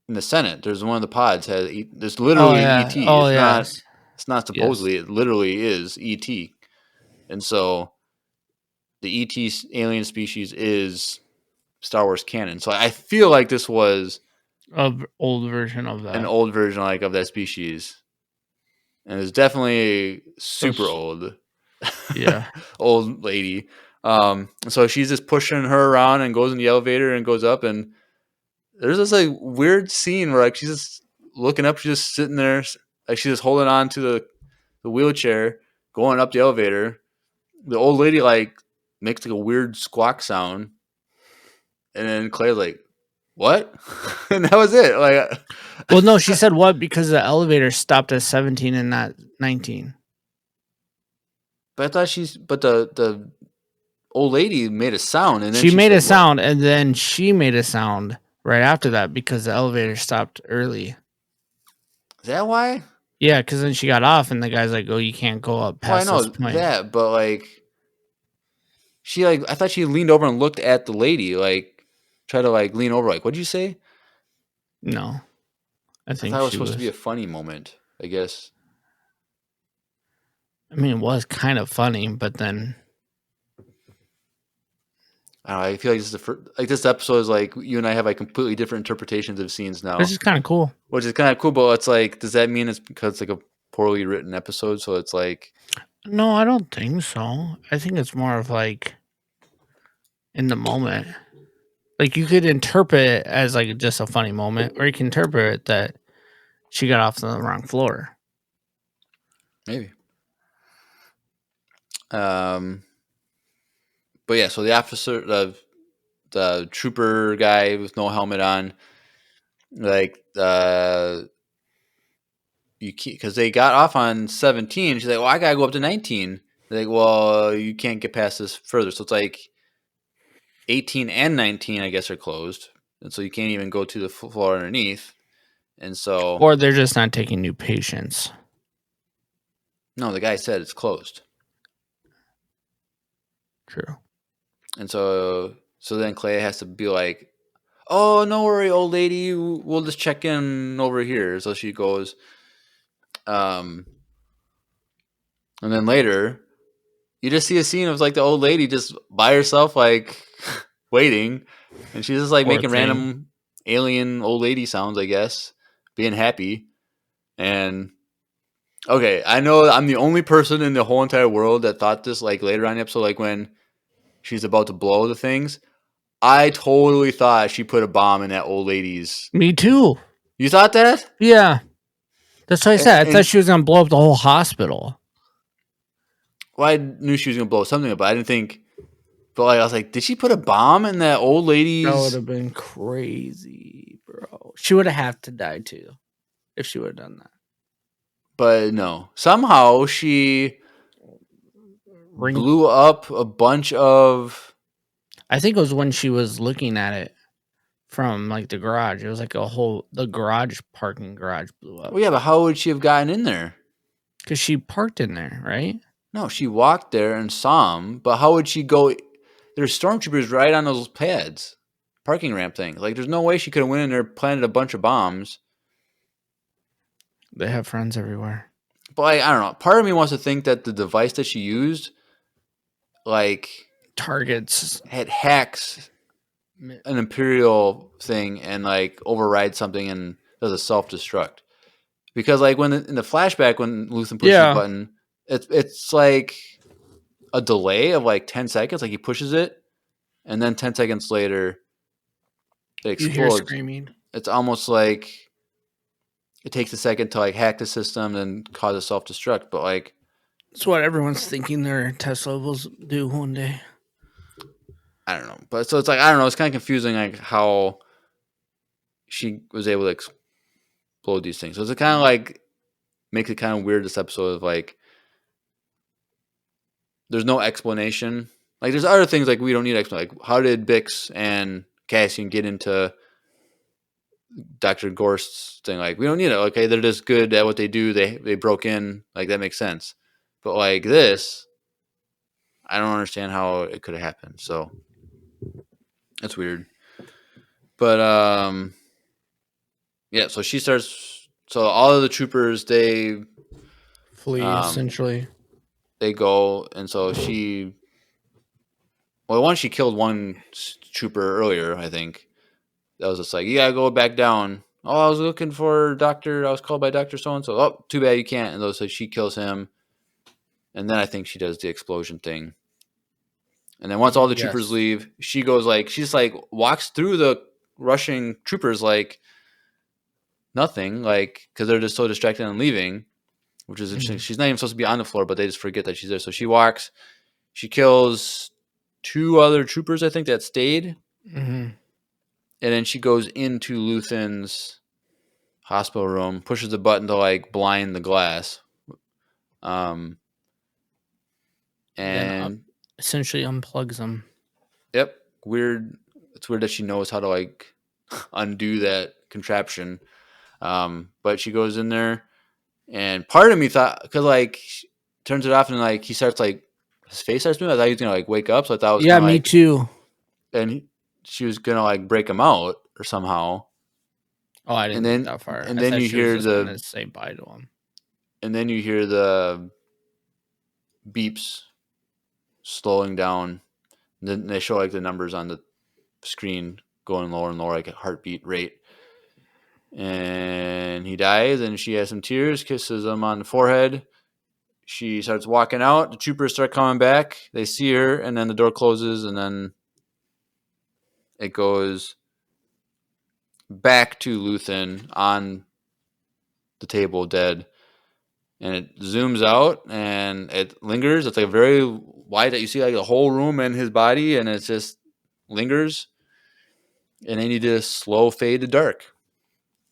in the Senate. There's one of the pods has there's Oh literally yeah. ET. Oh yes. It's not Yes. supposedly. It literally is ET. And so the ET alien species is Star Wars canon. So I feel like this was Of old version of an that. old version like of that species. and it's definitely super Those, old, yeah. old lady. So she's just pushing her around and goes in the elevator and goes up, and there's this like weird scene where like she's just looking up, she's just sitting there, like she's just holding on to the wheelchair, going up the elevator. The old lady like makes like a weird squawk sound, and then Claire's like, "What?" and that was it. Like, Well, no, she said what because the elevator stopped at 17 and not 19. but I thought but the old lady made a sound, and then She she made a said, "What?" sound and then she made a sound right after that because the elevator stopped early. Is that why? Yeah, because then she got off and the guy's like, "Oh, you can't go up Well, I past this know point." that, but like she like I thought she leaned over and looked at the lady, like try to like lean over, like, "What'd you say?" No, I I think thought it was she supposed to be was. a funny moment. I guess I mean, it was kind of funny, but then I don't know. I feel like this is like this episode is like you and I have like completely different interpretations of scenes it's now, just kind of cool. which is kind of cool. But it's like, does that mean it's because it's like a poorly written episode? So it's like, No, I don't think so. I think it's more of like in the moment. Like you could interpret it as like just a funny moment, or you can interpret it that she got off on the wrong floor. maybe. Um, but yeah, so the officer, the trooper guy with no helmet on, like you because they got off on 17. She's like, well, I gotta go up to 19. They're like, well, you can't get past this further. So it's like 18 and 19, I guess, are closed, and so you can't even go to the floor underneath. And so, Or they're just not taking new patients. no, the guy said it's closed. True. And so then Clay has to be like, "Oh, no worry, old lady. We'll just check in over here." So she goes, um, and then later you just see a scene of like the old lady just by herself, like waiting, and she's just like Poor making thing. random alien old lady sounds, I guess, being happy. And okay, I know I'm the only person in the whole entire world that thought this like later on in the episode, like when she's about to blow the things. I totally thought she put a bomb in that old lady's. Me too. You thought that? Yeah. That's what I said. I thought And she was gonna blow up the whole hospital. well, I knew she was gonna blow something up, but I didn't think. But like, I was like, did she put a bomb in that old That would lady's? have been crazy, bro. She would have had to die too if she would have done that. But no, somehow she Ring. blew up a bunch of. I think it was when she was looking at it from like the garage. It was like the garage parking garage blew up Well, yeah, but how would she have gotten in there? because she parked in there, right? No, she walked there and saw him. But how would she go? There's stormtroopers right on those pads, parking ramp thing. Like, there's no way she could have went in there, planted a bunch of bombs. They have friends everywhere. But like, I don't know. Part of me wants to think that the device that she used, like, Targets. had hacks an Imperial thing and like override something and does a self destruct. Because like when in the flashback when Luthen pushes the Yeah, button, it's like a delay of like 10 seconds. Like he pushes it, and then 10 seconds later it you hear explodes. screaming. It's almost like it takes a second to like hack the system and cause a self destruct. But like It's what everyone's thinking their Tesla will do one day. I don't know. But so it's like I don't know. It's kind of confusing like how she was able to explode these things. So it's kind of like makes it kind of weird this episode of like there's no explanation. Like there's other things like we don't need explanation. Like how did Bix and Cassian get into Dr. Gorst's thing? Like we don't need it. Okay, they're just good at what they do. They broke in. Like that makes sense. But like this, I don't understand how it could have happened. So it's weird. But yeah. So she starts. So all of the troopers Flee, um essentially. they go, and so she. Well, she killed one trooper earlier, I think. That was just like, you gotta go back down. Oh, I was looking for doctor. I was called by Doctor So and so. Oh, too bad you can't. And so she kills him, and then I think she does the explosion thing. And then once all the troopers Yes. leave, she goes like she's like walks through the rushing troopers like nothing, like because they're just so distracted and leaving, which is interesting. Mhm. She's not even supposed to be on the floor, but they just forget that she's there. So she walks. She kills two other troopers, I think, that stayed, Mhm. and then she goes into Luthen's hospital room, pushes the button to like blind the glass. Um, Then and essentially unplugs them. yep, weird. It's weird that she knows how to like undo that contraption. But she goes in there, and part of me thought because like turns it off and like he starts like his face starts moving. I thought he was gonna like wake up, so I thought it was Yeah, gonna me like too. and she was gonna like break him out or somehow. Oh, I And didn't think then that far. and I then thought you she was hear just the gonna say bye to him. and then you hear the beeps slowing down. And then they show like the numbers on the screen going lower and lower, like a heartbeat rate. And he dies, and she has some tears, kisses him on the forehead. She starts walking out. The troopers start coming back. They see her, and then the door closes, and then it goes back to Luthen on the table, dead. And it zooms out, and it lingers. It's like very wide that you see like the whole room and his body, and it just lingers. And then you just slow fade to dark.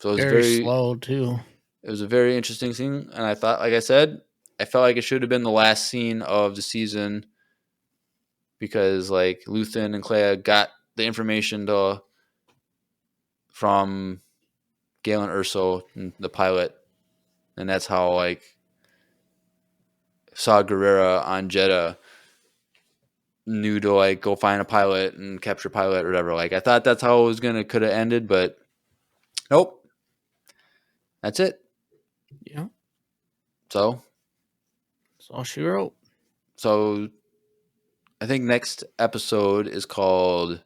So Very slow too. it was a very interesting scene, and I thought, like I said, I felt like it should have been the last scene of the season because like Luthen and Clea got the information from Galen Erso, the pilot, and that's how like Saw Gerrera on Jeddah knew to like go find a pilot and capture a pilot or whatever. Like I thought that's how it was gonna could have ended, but nope, that's it. Yeah. So That's all she wrote. so I think next episode is called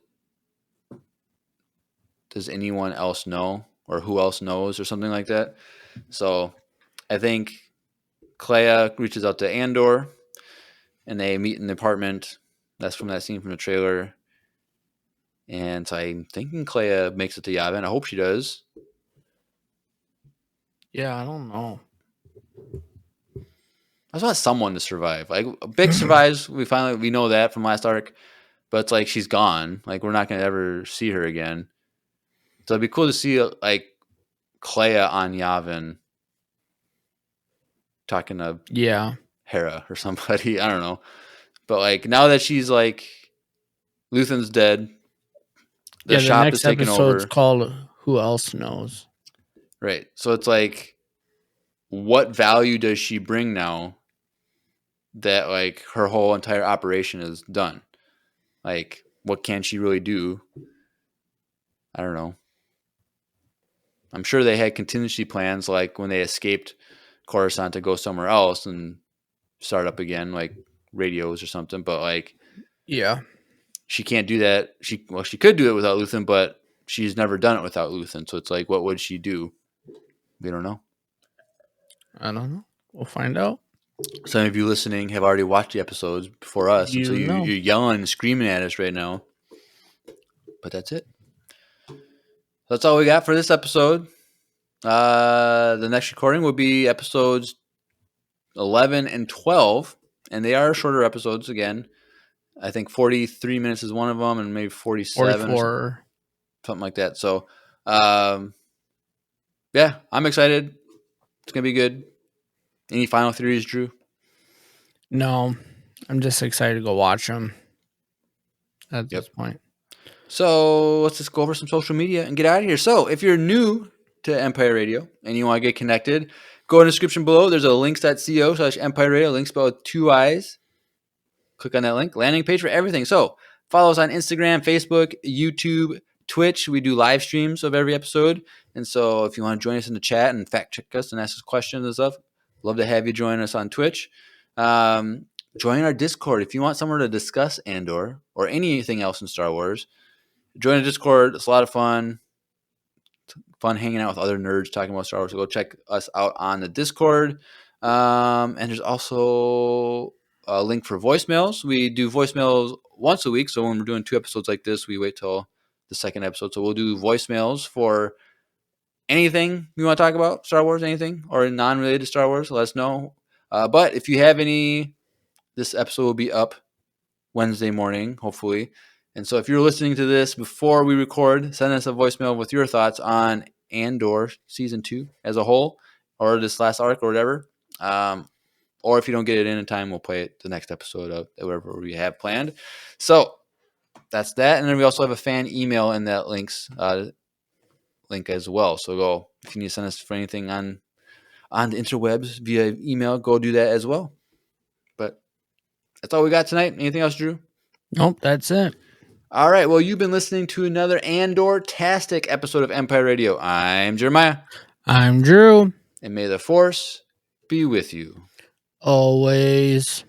"Does Anyone Else Know?" or "Who Else Knows?" or something like that. So I think Clea reaches out to Andor, and they meet in the apartment. That's from that scene from the trailer. And so I'm thinking Clea makes it to Yavin. I hope she does. Yeah, I don't know. I just want someone to survive. Like Bix survives. We know that from last arc, but it's like she's gone. Like we're not gonna ever see her again. So it'd be cool to see like Clea on Yavin talking to Yeah. Hera or somebody. I don't know. But like now that she's like Luthen's dead, the Yeah, the shop is next taken episode's over. called Who Else Knows? Right. So it's like what value does she bring now that like her whole entire operation is done? Like what can she really do? I don't know. I'm sure they had contingency plans like when they escaped Coruscant to go somewhere else and start up again, like radios or something. But like Yeah. she can't do that. She could do it without Luthen, but she's never done it without Luthen. So it's like, what would she do? We don't know. I don't know. We'll find out. Some of you listening have already watched the episodes before us, and so You know. you're yelling and screaming at us right now. But that's it. That's all we got for this episode. The next recording will be episodes 11 and 12, and they are shorter episodes again. I think 43 minutes is one of them, and maybe 47 or 44. something like that. So, yeah, I'm excited. It's going to be good. Any final theories, Drew? No, I'm just excited to go watch them at Yep. this point. So let's just go over some social media and get out of here. So if you're new to Empire Radio and you want to get connected, go in the description below. There's a links.co/Empire Radio, links spelled with 2 I's. Click on that link. Landing page for everything. So follow us on Instagram, Facebook, YouTube, Twitch. We do live streams of every episode. And so if you want to join us in the chat and fact check us and ask us questions and stuff, love to have you join us on Twitch. Join our Discord if you want somewhere to discuss Andor or anything else in Star Wars. Join the Discord. It's a lot of fun fun hanging out with other nerds talking about Star Wars. So go check us out on the Discord. And there's also a link for voicemails. We do voicemails once a week. So when we're doing 2 episodes like this, we wait till the second episode. So we'll do voicemails for anything you want to talk about, Star Wars, anything, or non-related to Star Wars, let us know. But if you have any, this episode will be up Wednesday morning, hopefully. And so if you're listening to this before we record, send us a voicemail with your thoughts on Andor Season 2 as a whole, or this last arc or whatever. Or if you don't get it in time, we'll play it the next episode of whatever we have planned. So that's that. And then we also have a fan email in that link as well. So go, if you need to send us for anything on the interwebs via email, go do that as well. But that's all we got tonight. Anything else, Drew? Nope, that's it. All right. Well, you've been listening to another Andor-tastic episode of Empire Radio. I'm Jeremiah. I'm Drew. And may the Force be with you. Always.